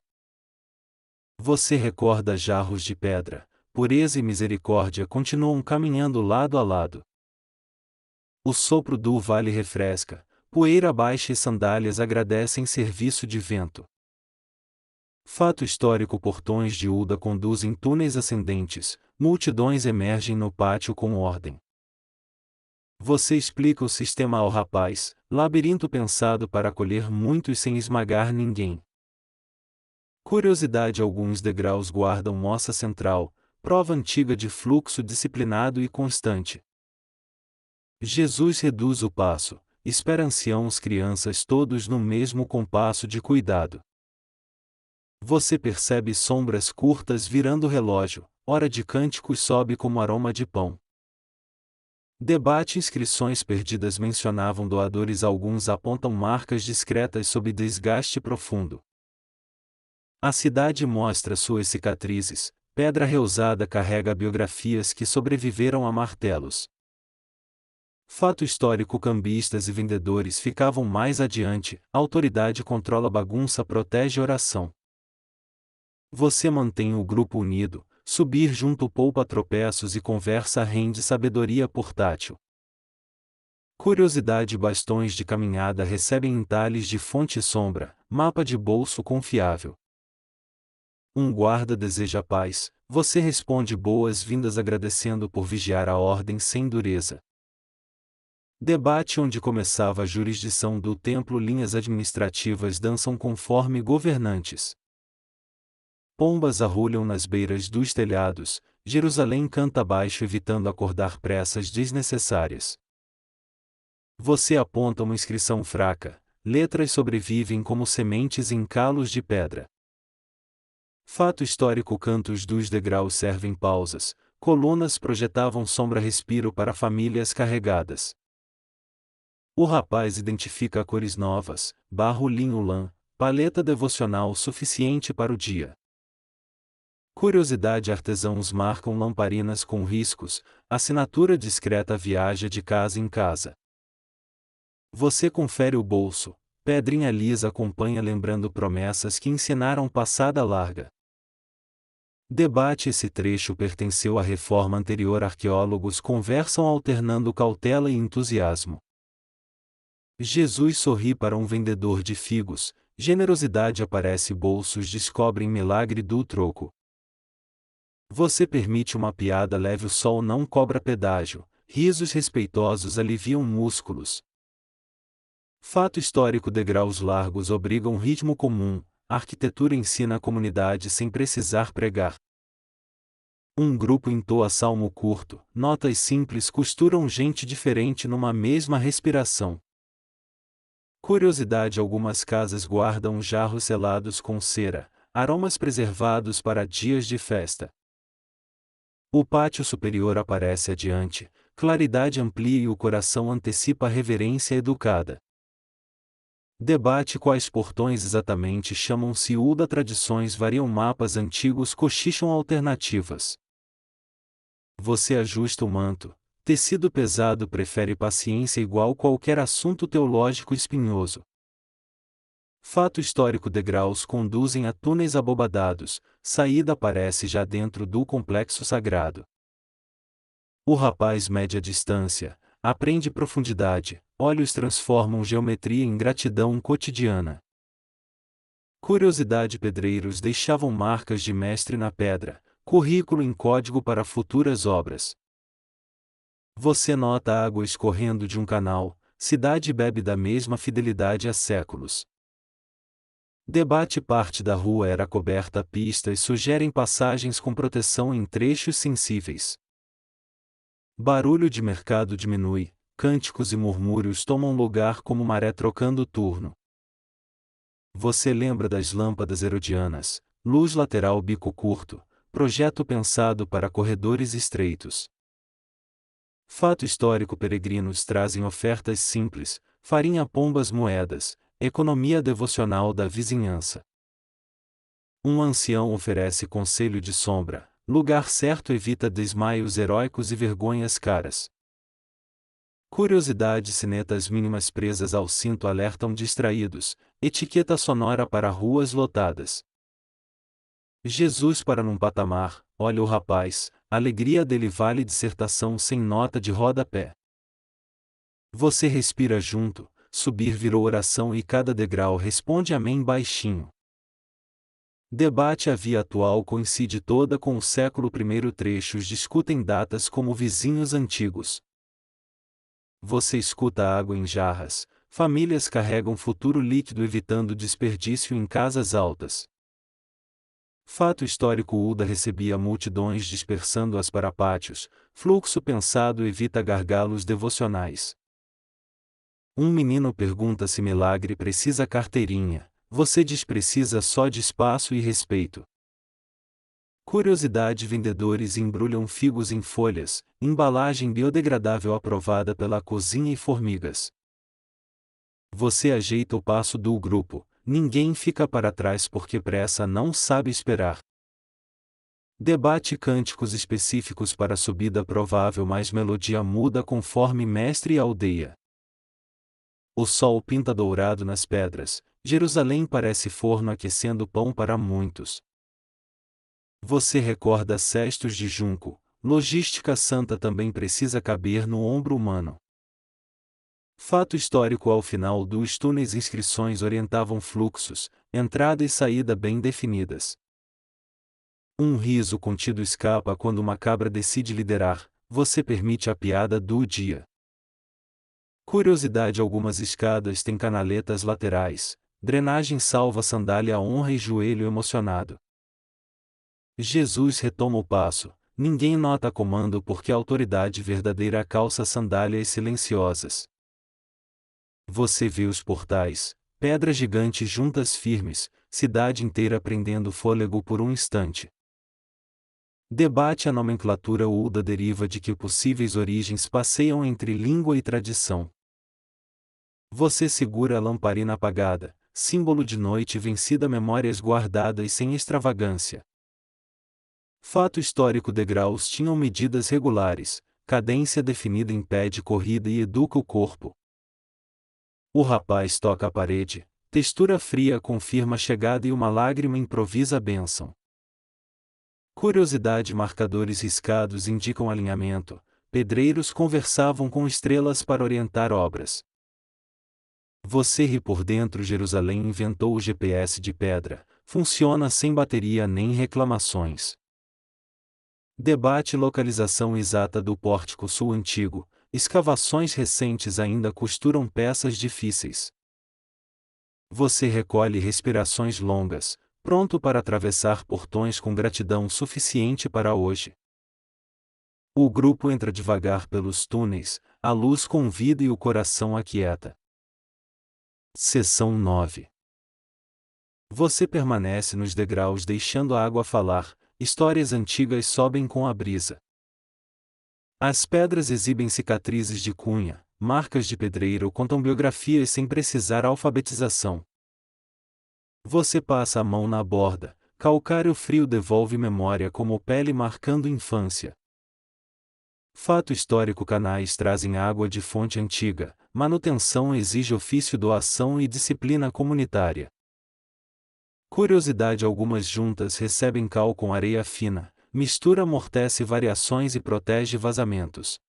Você recorda jarros de pedra, pureza e misericórdia continuam caminhando lado a lado. O sopro do vale refresca, poeira baixa e sandálias agradecem serviço de vento. Fato histórico: portões de Uda conduzem túneis ascendentes, multidões emergem no pátio com ordem. Você explica o sistema ao rapaz, labirinto pensado para acolher muitos sem esmagar ninguém. Curiosidade: alguns degraus guardam moça central, prova antiga de fluxo disciplinado e constante. Jesus reduz o passo, espera anciãos, crianças, todos no mesmo compasso de cuidado. Você percebe sombras curtas virando relógio, hora de cânticos sobe como aroma de pão. Debate: inscrições perdidas mencionavam doadores, alguns apontam marcas discretas sob desgaste profundo. A cidade mostra suas cicatrizes, pedra reusada carrega biografias que sobreviveram a martelos. Fato histórico: cambistas e vendedores ficavam mais adiante, autoridade controla bagunça, protege oração. Você mantém o grupo unido, subir junto poupa tropeços e conversa rende sabedoria portátil. Curiosidade: bastões de caminhada recebem entalhes de fonte e sombra, mapa de bolso confiável. Um guarda deseja paz, você responde boas-vindas agradecendo por vigiar a ordem sem dureza. Debate: onde começava a jurisdição do templo, linhas administrativas dançam conforme governantes. Pombas arrulham nas beiras dos telhados, Jerusalém canta baixo evitando acordar pressas desnecessárias. Você aponta uma inscrição fraca, letras sobrevivem como sementes em calos de pedra. Fato histórico: cantos dos degraus servem pausas, colunas projetavam sombra, respiro para famílias carregadas. O rapaz identifica cores novas, barro, linho, lã, paleta devocional suficiente para o dia. Curiosidade: artesãos marcam lamparinas com riscos, assinatura discreta viaja de casa em casa. Você confere o bolso, pedrinha lisa acompanha lembrando promessas que ensinaram passada larga. Debate: esse trecho pertenceu à reforma anterior, arqueólogos conversam alternando cautela e entusiasmo. Jesus sorri para um vendedor de figos, generosidade aparece, bolsos descobrem milagre do troco. Você permite uma piada leve, o sol não cobra pedágio, risos respeitosos aliviam músculos. Fato histórico: degraus largos obrigam ritmo comum, a arquitetura ensina a comunidade sem precisar pregar. Um grupo entoa salmo curto, notas simples costuram gente diferente numa mesma respiração. Curiosidade: algumas casas guardam jarros selados com cera, aromas preservados para dias de festa. O pátio superior aparece adiante, claridade amplia e o coração antecipa a reverência educada. Debate quais portões exatamente chamam-se Uda. Tradições variam. Mapas antigos cochicham alternativas. Você ajusta o manto. Tecido pesado prefere paciência igual qualquer assunto teológico espinhoso. Fato histórico. Degraus conduzem a túneis abobadados, saída aparece já dentro do complexo sagrado. O rapaz mede a distância, aprende profundidade, olhos transformam geometria em gratidão cotidiana. Curiosidade. Pedreiros deixavam marcas de mestre na pedra, currículo em código para futuras obras. Você nota a água escorrendo de um canal, cidade bebe da mesma fidelidade há séculos. Debate. Parte da rua era coberta. Pistas sugerem passagens com proteção em trechos sensíveis. Barulho de mercado diminui, cânticos e murmúrios tomam lugar como maré trocando turno. Você lembra das lâmpadas herodianas, luz lateral bico curto, projeto pensado para corredores estreitos. Fato histórico. Peregrinos trazem ofertas simples, farinha, pombas, moedas, economia devocional da vizinhança. Um ancião oferece conselho de sombra, lugar certo evita desmaios heróicos e vergonhas caras. Curiosidade. Sinetas mínimas presas ao cinto alertam distraídos, etiqueta sonora para ruas lotadas. Jesus para num patamar, olha o rapaz, a alegria dele vale dissertação sem nota de rodapé. Você respira junto, subir virou oração e cada degrau responde amém baixinho. Debate. A via atual coincide toda com o século I. Trechos discutem datas como vizinhos antigos. Você escuta água em jarras, famílias carregam futuro líquido evitando desperdício em casas altas. Fato histórico. Uda recebia multidões dispersando-as para pátios, fluxo pensado evita gargalos devocionais. Um menino pergunta se milagre precisa carteirinha, você diz precisa só de espaço e respeito. Curiosidade. Vendedores embrulham figos em folhas, embalagem biodegradável aprovada pela cozinha e formigas. Você ajeita o passo do grupo, ninguém fica para trás porque pressa não sabe esperar. Debate. Cânticos específicos para subida provável mas melodia muda conforme mestre e aldeia. O sol pinta dourado nas pedras, Jerusalém parece forno aquecendo pão para muitos. Você recorda cestos de junco, logística santa também precisa caber no ombro humano. Fato histórico. Ao final dos túneis inscrições orientavam fluxos, entrada e saída bem definidas. Um riso contido escapa quando uma cabra decide liderar, você permite a piada do dia. Curiosidade. Algumas escadas têm canaletas laterais, drenagem salva sandália honra e joelho emocionado. Jesus retoma o passo, ninguém nota comando porque a autoridade verdadeira calça sandálias silenciosas. Você vê os portais, pedras gigantes juntas firmes, cidade inteira prendendo fôlego por um instante. Debate. A nomenclatura Uda deriva de que possíveis origens passeiam entre língua e tradição. Você segura a lamparina apagada, símbolo de noite vencida, memórias guardadas sem extravagância. Fato histórico. Degraus tinham medidas regulares, cadência definida impede corrida e educa o corpo. O rapaz toca a parede, textura fria confirma a chegada e uma lágrima improvisa a bênção. Curiosidade. Marcadores riscados indicam alinhamento, pedreiros conversavam com estrelas para orientar obras. Você ri por dentro. Jerusalém inventou o GPS de pedra, funciona sem bateria nem reclamações. Debate. Localização exata do pórtico sul antigo, escavações recentes ainda costuram peças difíceis. Você recolhe respirações longas, pronto para atravessar portões com gratidão suficiente para hoje. O grupo entra devagar pelos túneis, a luz convida e o coração aquieta. Seção 9. Você permanece nos degraus deixando a água falar, histórias antigas sobem com a brisa. As pedras exibem cicatrizes de cunha, marcas de pedreiro contam biografias sem precisar alfabetização. Você passa a mão na borda, calcário frio devolve memória como pele marcando infância. Fato histórico: canais trazem água de fonte antiga, manutenção exige ofício, doação e disciplina comunitária. Curiosidade: algumas juntas recebem cal com areia fina, mistura amortece variações e protege vazamentos.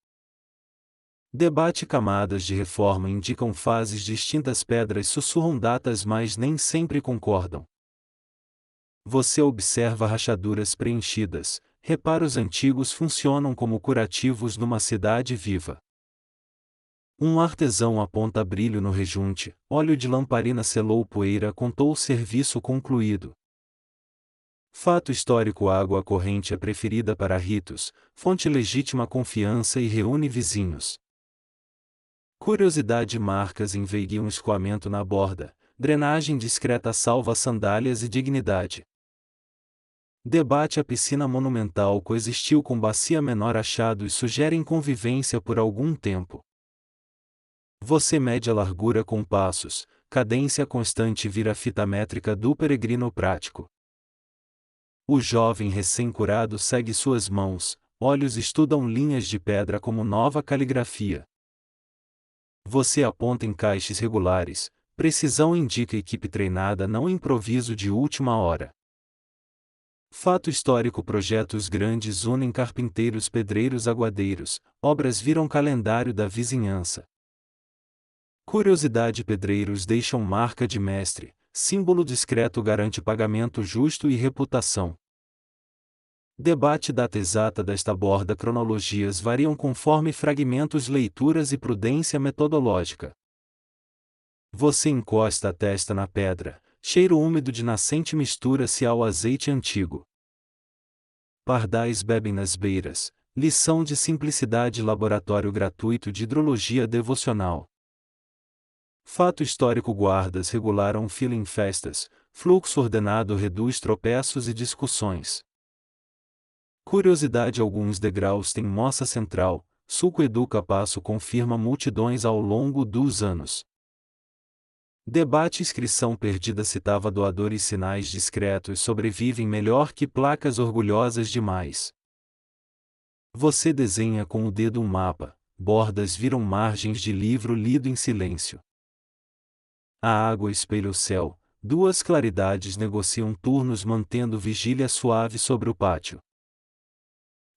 Debate: camadas de reforma indicam fases distintas, pedras sussurram datas mas nem sempre concordam. Você observa rachaduras preenchidas, reparos antigos funcionam como curativos numa cidade viva. Um artesão aponta brilho no rejunte, óleo de lamparina selou poeira, contou o serviço concluído. Fato histórico: água corrente é preferida para ritos, fonte legítima confiança e reúne vizinhos. Curiosidade: marcas enverguiam escoamento na borda, drenagem discreta salva sandálias e dignidade. Debate: a piscina monumental coexistiu com bacia menor, achados sugerem convivência por algum tempo. Você mede a largura com passos, cadência constante vira fita métrica do peregrino prático. O jovem recém-curado segue suas mãos, olhos estudam linhas de pedra como nova caligrafia. Você aponta encaixes regulares, precisão indica equipe treinada, não improviso de última hora. Fato histórico: projetos grandes unem carpinteiros, pedreiros, aguadeiros, obras viram calendário da vizinhança. Curiosidade: pedreiros deixam marca de mestre, símbolo discreto garante pagamento justo e reputação. Debate: data exata desta borda, cronologias variam conforme fragmentos, leituras e prudência metodológica. Você encosta a testa na pedra, cheiro úmido de nascente mistura-se ao azeite antigo. Pardais bebem nas beiras, lição de simplicidade, laboratório gratuito de hidrologia devocional. Fato histórico: guardas regularam fila em festas, fluxo ordenado reduz tropeços e discussões. Curiosidade: alguns degraus têm moça central, sulco educa, passo confirma multidões ao longo dos anos. Debate: inscrição perdida citava doadores, sinais discretos sobrevivem melhor que placas orgulhosas demais. Você desenha com o dedo um mapa, bordas viram margens de livro lido em silêncio. A água espelha o céu, duas claridades negociam turnos mantendo vigília suave sobre o pátio.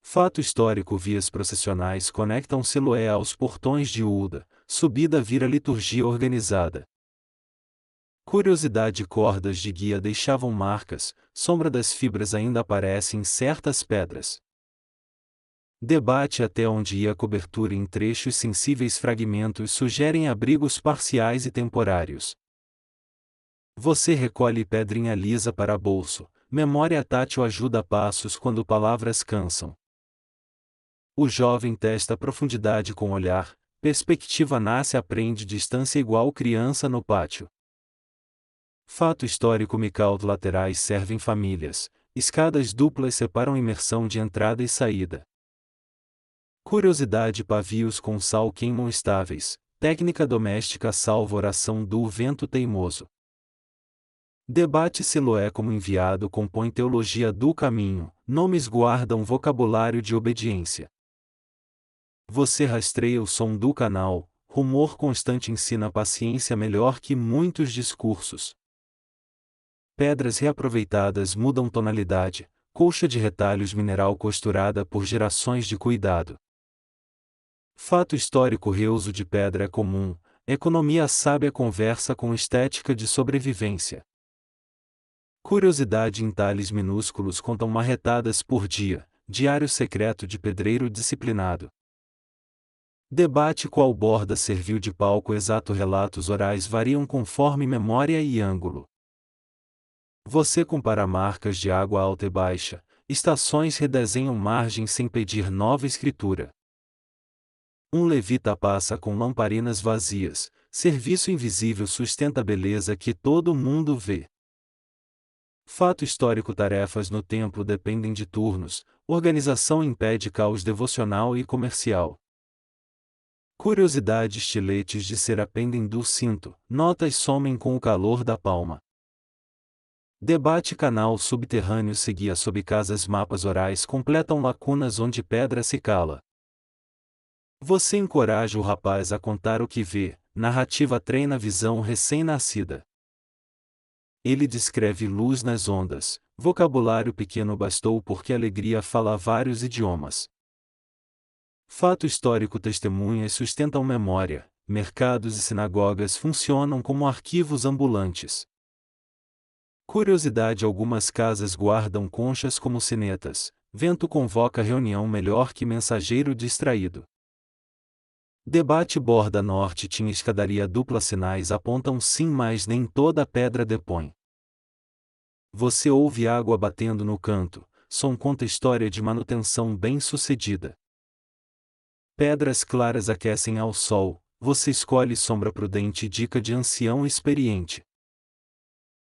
Fato histórico: vias processionais conectam Siloé aos portões de Uda, subida vira liturgia organizada. Curiosidade: cordas de guia deixavam marcas, sombra das fibras ainda aparece em certas pedras. Debate: até onde ia a cobertura em trechos sensíveis, fragmentos sugerem abrigos parciais e temporários. Você recolhe pedrinha lisa para bolso, memória tátil ajuda a passos quando palavras cansam. O jovem testa a profundidade com olhar, perspectiva nasce, aprende distância igual criança no pátio. Fato histórico: mical laterais servem famílias, escadas duplas separam imersão de entrada e saída. Curiosidade: pavios com sal queimam estáveis, técnica doméstica salva oração do vento teimoso. Debate: Siloé como enviado compõe teologia do caminho, nomes guardam vocabulário de obediência. Você rastreia o som do canal, rumor constante ensina paciência melhor que muitos discursos. Pedras reaproveitadas mudam tonalidade, colcha de retalhos mineral costurada por gerações de cuidado. Fato histórico: reuso de pedra é comum, economia sábia conversa com estética de sobrevivência. Curiosidade: entalhes minúsculos contam marretadas por dia, diário secreto de pedreiro disciplinado. Debate: qual borda serviu de palco exato, relatos orais variam conforme memória e ângulo. Você compara marcas de água alta e baixa, estações redesenham margens sem pedir nova escritura. Um levita passa com lamparinas vazias, serviço invisível sustenta a beleza que todo mundo vê. Fato histórico: tarefas no templo dependem de turnos, organização impede caos devocional e comercial. Curiosidade: estiletes de cera pendem do cinto, notas somem com o calor da palma. Debate: canal subterrâneo seguia sob casas, mapas orais completam lacunas onde pedra se cala. Você encoraja o rapaz a contar o que vê, narrativa treina visão recém-nascida. Ele descreve luz nas ondas, vocabulário pequeno bastou porque alegria fala vários idiomas. Fato histórico: testemunhas sustentam memória, mercados e sinagogas funcionam como arquivos ambulantes. Curiosidade: algumas casas guardam conchas como sinetas, vento convoca reunião melhor que mensageiro distraído. Debate: borda norte tinha escadaria dupla, sinais apontam sim, mas nem toda pedra depõe. Você ouve água batendo no canto, som conta história de manutenção bem-sucedida. Pedras claras aquecem ao sol, você escolhe sombra prudente, dica de ancião experiente.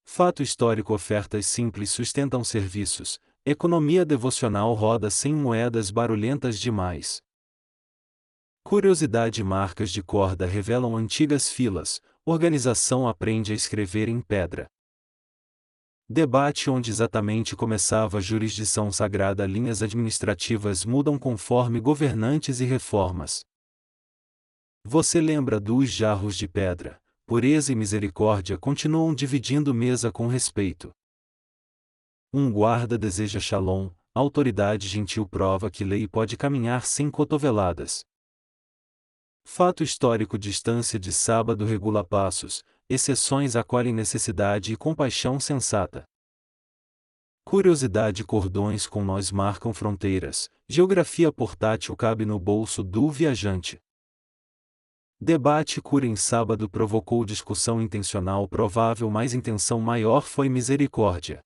Fato histórico: ofertas simples sustentam serviços, economia devocional roda sem moedas barulhentas demais. Curiosidade: marcas de corda revelam antigas filas, organização aprende a escrever em pedra. Debate: onde exatamente começava a jurisdição sagrada, linhas administrativas mudam conforme governantes e reformas. Você lembra dos jarros de pedra, pureza e misericórdia continuam dividindo mesa com respeito. Um guarda deseja shalom, autoridade gentil prova que lei pode caminhar sem cotoveladas. Fato histórico: distância de sábado regula passos, exceções acolhem necessidade e compaixão sensata. Curiosidade: cordões com nós marcam fronteiras, geografia portátil cabe no bolso do viajante. Debate: cura em sábado provocou discussão intencional provável, mas intenção maior foi misericórdia.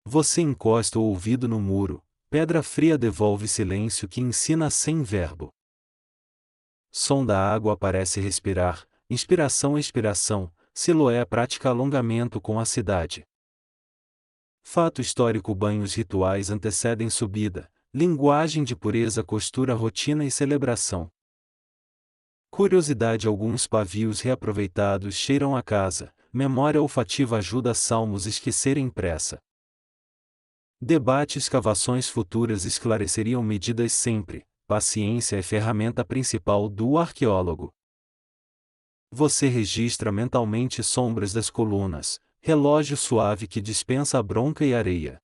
Você encosta o ouvido no muro, pedra fria devolve silêncio que ensina sem verbo. Som da água parece respirar, inspiração expiração, Siloé prática alongamento com a cidade. Fato histórico: banhos rituais antecedem subida, linguagem de pureza costura rotina e celebração. Curiosidade: alguns pavios reaproveitados cheiram a casa, memória olfativa ajuda salmos esquecerem pressa. Debate: escavações futuras esclareceriam medidas sempre, paciência é ferramenta principal do arqueólogo. Você registra mentalmente sombras das colunas, relógio suave que dispensa a bronca e areia.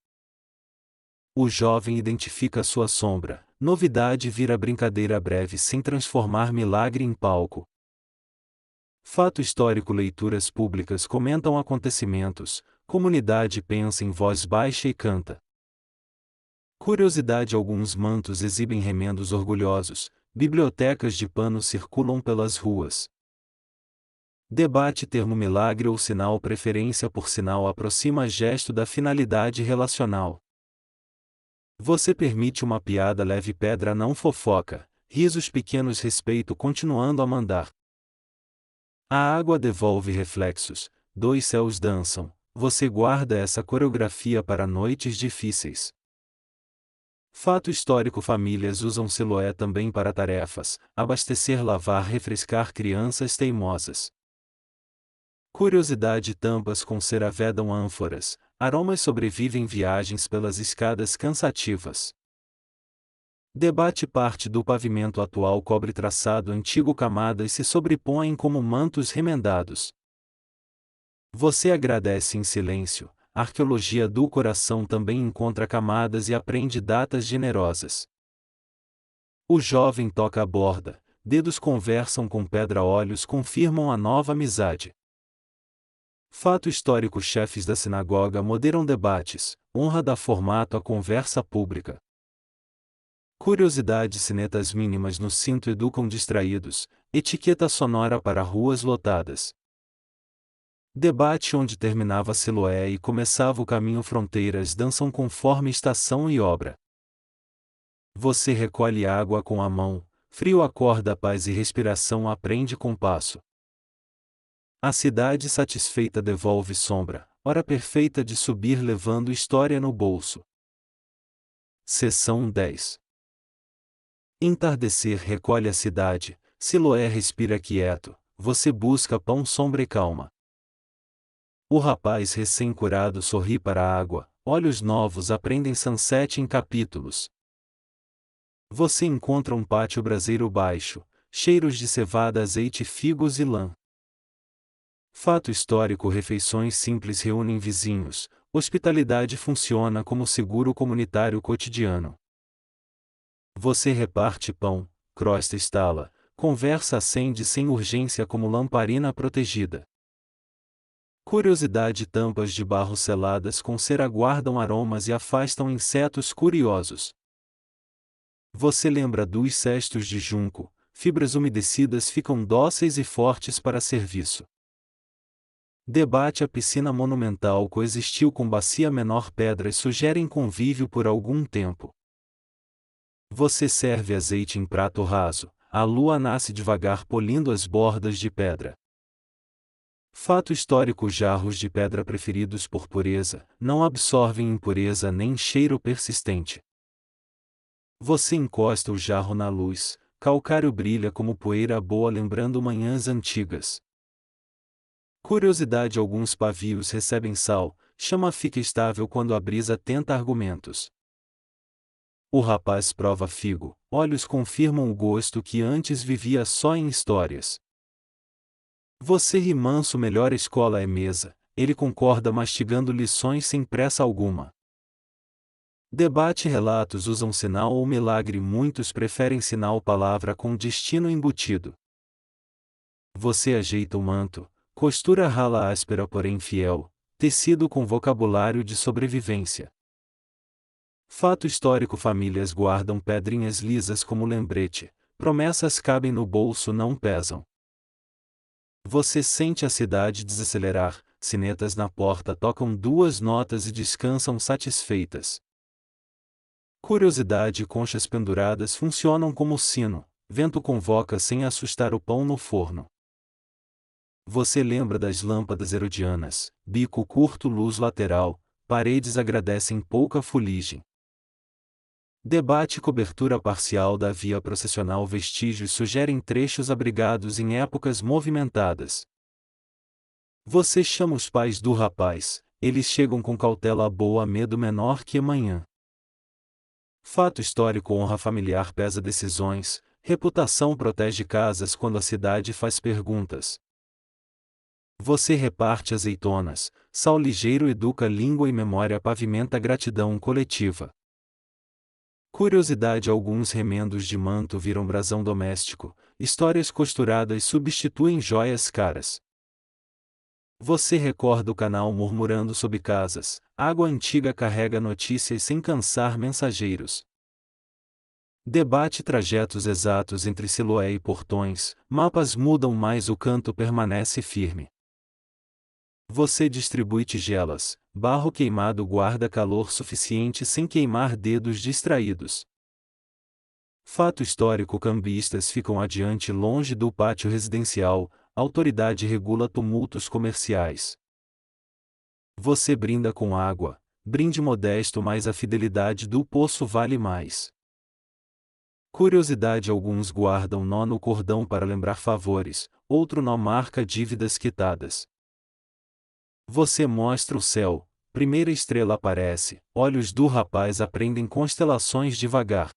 O jovem identifica sua sombra, novidade vira brincadeira breve sem transformar milagre em palco. Fato histórico: leituras públicas comentam acontecimentos, comunidade pensa em voz baixa e canta. Curiosidade: alguns mantos exibem remendos orgulhosos, bibliotecas de pano circulam pelas ruas. Debate: termo milagre ou sinal, preferência por sinal aproxima gesto da finalidade relacional. Você permite uma piada leve, pedra não fofoca, risos pequenos respeito continuando a mandar. A água devolve reflexos, dois céus dançam, você guarda essa coreografia para noites difíceis. Fato histórico: famílias usam Siloé também para tarefas, abastecer, lavar, refrescar crianças teimosas. Curiosidade: tampas com cera vedam ânforas, aromas sobrevivem viagens pelas escadas cansativas. Debate: parte do pavimento atual cobre traçado antigo, camadas se sobrepõem como mantos remendados. Você agradece em silêncio, arqueologia do coração também encontra camadas e aprende datas generosas. O jovem toca a borda, dedos conversam com pedra, olhos confirmam a nova amizade. Fato histórico: chefes da sinagoga moderam debates, honra dá formato à conversa pública. Curiosidade: sinetas mínimas no cinto educam distraídos, etiqueta sonora para ruas lotadas. Debate: onde terminava Siloé e começava o caminho, fronteiras dançam conforme estação e obra. Você recolhe água com a mão, frio acorda paz e respiração aprende compasso. A cidade satisfeita devolve sombra, hora perfeita de subir levando história no bolso. Seção 10. Entardecer recolhe a cidade, Siloé respira quieto, você busca pão, sombra e calma. O rapaz recém-curado sorri para a água, olhos novos aprendem Sunset em capítulos. Você encontra um pátio braseiro baixo, cheiros de cevada, azeite, figos e lã. Fato histórico: refeições simples reúnem vizinhos, hospitalidade funciona como seguro comunitário cotidiano. Você reparte pão, crosta estala, conversa acende sem urgência como lamparina protegida. Curiosidade: tampas de barro seladas com cera guardam aromas e afastam insetos curiosos. Você lembra dos cestos de junco, fibras umedecidas ficam dóceis e fortes para serviço. Debate: a piscina monumental coexistiu com bacia menor, pedras sugerem convívio por algum tempo. Você serve azeite em prato raso, a lua nasce devagar polindo as bordas de pedra. Fato histórico: jarros de pedra preferidos por pureza, não absorvem impureza nem cheiro persistente. Você encosta o jarro na luz, calcário brilha como poeira boa lembrando manhãs antigas. Curiosidade: alguns pavios recebem sal, chama fica estável quando a brisa tenta argumentos. O rapaz prova figo, olhos confirmam o gosto que antes vivia só em histórias. Você ri manso, melhor escola é mesa, ele concorda mastigando lições sem pressa alguma. Debate: relatos usam sinal ou milagre, muitos preferem sinal, palavra com destino embutido. Você ajeita o manto, costura rala áspera porém fiel, tecido com vocabulário de sobrevivência. Fato histórico: famílias guardam pedrinhas lisas como lembrete, promessas cabem no bolso, não pesam. Você sente a cidade desacelerar, sinetas na porta tocam duas notas e descansam satisfeitas. Curiosidade: conchas penduradas funcionam como sino, vento convoca sem assustar o pão no forno. Você lembra das lâmpadas herodianas, bico curto, luz lateral, paredes agradecem pouca fuligem. Debate: cobertura parcial da via processional, vestígios sugerem trechos abrigados em épocas movimentadas. Você chama os pais do rapaz, eles chegam com cautela boa, medo menor que amanhã. Fato histórico: honra familiar pesa decisões, reputação protege casas quando a cidade faz perguntas. Você reparte azeitonas, sal ligeiro educa língua e memória, pavimenta gratidão coletiva. Curiosidade: alguns remendos de manto viram brasão doméstico, histórias costuradas substituem joias caras. Você recorda o canal murmurando sob casas, água antiga carrega notícias sem cansar mensageiros. Debate: trajetos exatos entre Siloé e Portões, mapas mudam mas o canto permanece firme. Você distribui tigelas, barro queimado guarda calor suficiente sem queimar dedos distraídos. Fato histórico: cambistas ficam adiante longe do pátio residencial, autoridade regula tumultos comerciais. Você brinda com água, brinde modesto mas a fidelidade do poço vale mais. Curiosidade: alguns guardam nó no cordão para lembrar favores, outro nó marca dívidas quitadas. Você mostra o céu, primeira estrela aparece, olhos do rapaz aprendem constelações devagar.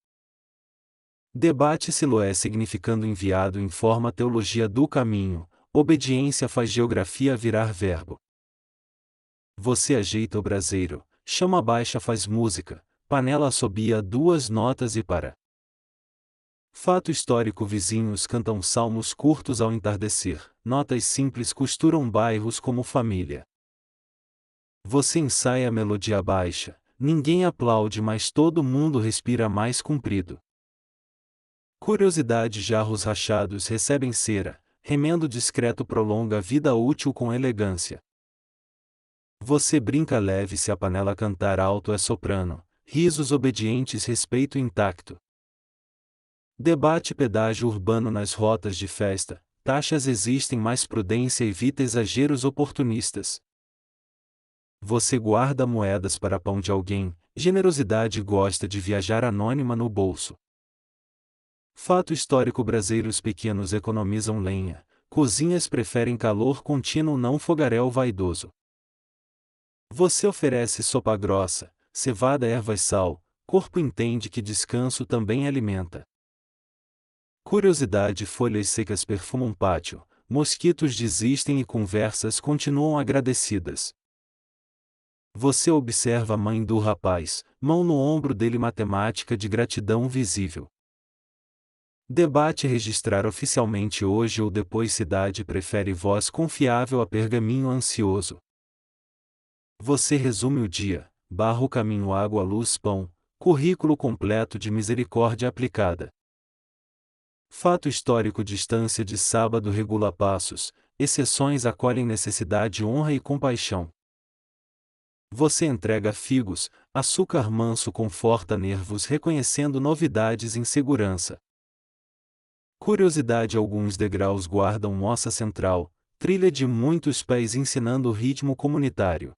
Debate: Siloé significando enviado informa teologia do caminho, obediência faz geografia virar verbo. Você ajeita o braseiro, chama baixa faz música, panela assobia duas notas e para. Fato histórico: vizinhos cantam salmos curtos ao entardecer, notas simples costuram bairros como família. Você ensaia a melodia baixa, ninguém aplaude mas todo mundo respira mais comprido. Curiosidade: jarros rachados recebem cera, remendo discreto prolonga a vida útil com elegância. Você brinca leve se a panela cantar alto é soprano, risos obedientes respeito intacto. Debate: pedágio urbano nas rotas de festa, taxas existem mas prudência evita exageros oportunistas. Você guarda moedas para pão de alguém, generosidade gosta de viajar anônima no bolso. Fato histórico: brasileiros pequenos economizam lenha, cozinhas preferem calor contínuo, não fogaréu vaidoso. Você oferece sopa grossa, cevada, ervas, sal, corpo entende que descanso também alimenta. Curiosidade: folhas secas perfumam pátio, mosquitos desistem e conversas continuam agradecidas. Você observa a mãe do rapaz, mão no ombro dele, matemática de gratidão visível. Debate: registrar oficialmente hoje ou depois, cidade prefere voz confiável a pergaminho ansioso. Você resume o dia: barro, caminho, água, luz, pão, currículo completo de misericórdia aplicada. Fato histórico: distância de sábado regula passos, exceções acolhem necessidade, honra e compaixão. Você entrega figos, açúcar manso conforta nervos, reconhecendo novidades em segurança. Curiosidade: alguns degraus guardam moça central, trilha de muitos pés ensinando o ritmo comunitário.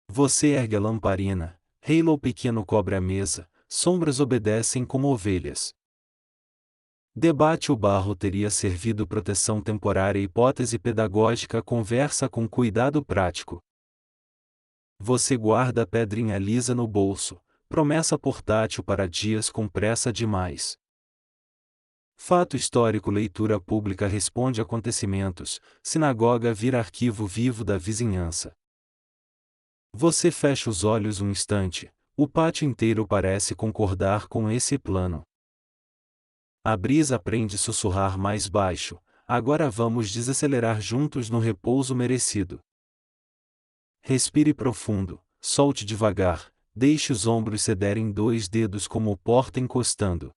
Você ergue a lamparina, halo pequeno cobre a mesa, sombras obedecem como ovelhas. Debate: o barro teria servido proteção temporária, hipótese pedagógica, conversa com cuidado prático. Você guarda a pedrinha lisa no bolso, promessa portátil para dias com pressa demais. Fato histórico: leitura pública responde acontecimentos, sinagoga vira arquivo vivo da vizinhança. Você fecha os olhos um instante, o pátio inteiro parece concordar com esse plano. A brisa aprende a sussurrar mais baixo, agora vamos desacelerar juntos no repouso merecido. Respire profundo, solte devagar, deixe os ombros cederem, 2 dedos como porta encostando.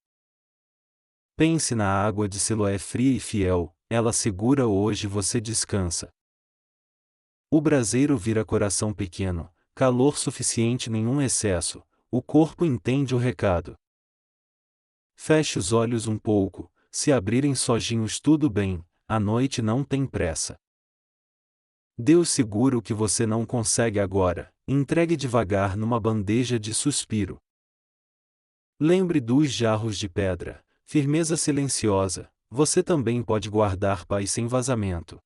Pense na água de Siloé, fria e fiel, ela segura hoje, você descansa. O braseiro vira coração pequeno, calor suficiente, nenhum excesso, o corpo entende o recado. Feche os olhos um pouco, se abrirem sozinhos tudo bem, a noite não tem pressa. Deus segura o que você não consegue agora, entregue devagar numa bandeja de suspiro. Lembre dos jarros de pedra, firmeza silenciosa, você também pode guardar paz sem vazamento.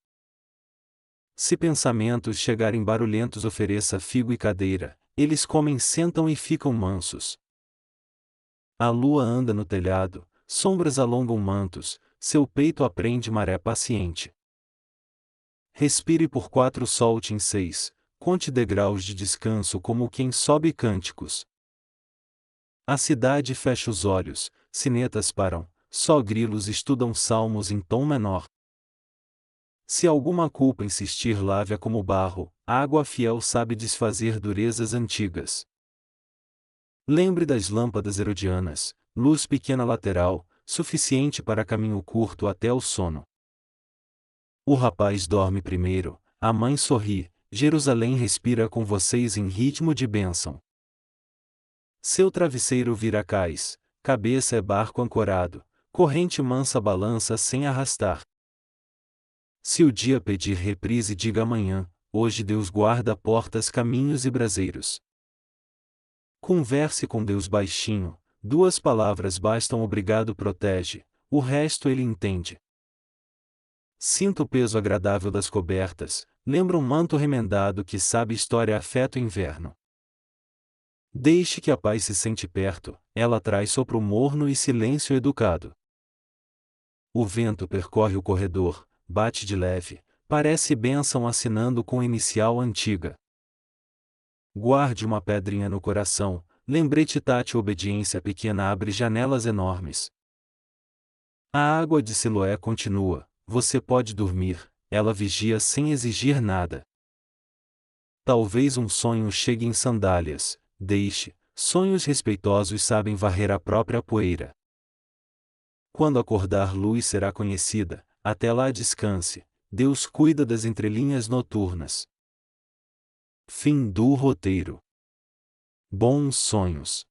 Se pensamentos chegarem barulhentos, ofereça figo e cadeira, eles comem, sentam e ficam mansos. A lua anda no telhado, sombras alongam mantos, seu peito aprende maré paciente. Respire por 4, solte em 6, conte degraus de descanso como quem sobe cânticos. A cidade fecha os olhos, sinetas param, só grilos estudam salmos em tom menor. Se alguma culpa insistir, lave-a como barro, água fiel sabe desfazer durezas antigas. Lembre das lâmpadas herodianas, luz pequena lateral, suficiente para caminho curto até o sono. O rapaz dorme primeiro, a mãe sorri, Jerusalém respira com vocês em ritmo de bênção. Seu travesseiro vira cais, cabeça é barco ancorado, corrente mansa balança sem arrastar. Se o dia pedir reprise, diga amanhã, hoje Deus guarda portas, caminhos e braseiros. Converse com Deus baixinho, 2 palavras bastam, obrigado protege, o resto ele entende. Sinta o peso agradável das cobertas, lembra um manto remendado que sabe história, afeto inverno. Deixe que a paz se sente perto, ela traz sopro morno e silêncio educado. O vento percorre o corredor, bate de leve, parece bênção assinando com inicial antiga. Guarde uma pedrinha no coração, lembrete tátil, obediência pequena abre janelas enormes. A água de Siloé continua, você pode dormir, ela vigia sem exigir nada. Talvez um sonho chegue em sandálias, deixe, sonhos respeitosos sabem varrer a própria poeira. Quando acordar, luz será conhecida, até lá descanse, Deus cuida das entrelinhas noturnas. Fim do roteiro. Bons sonhos.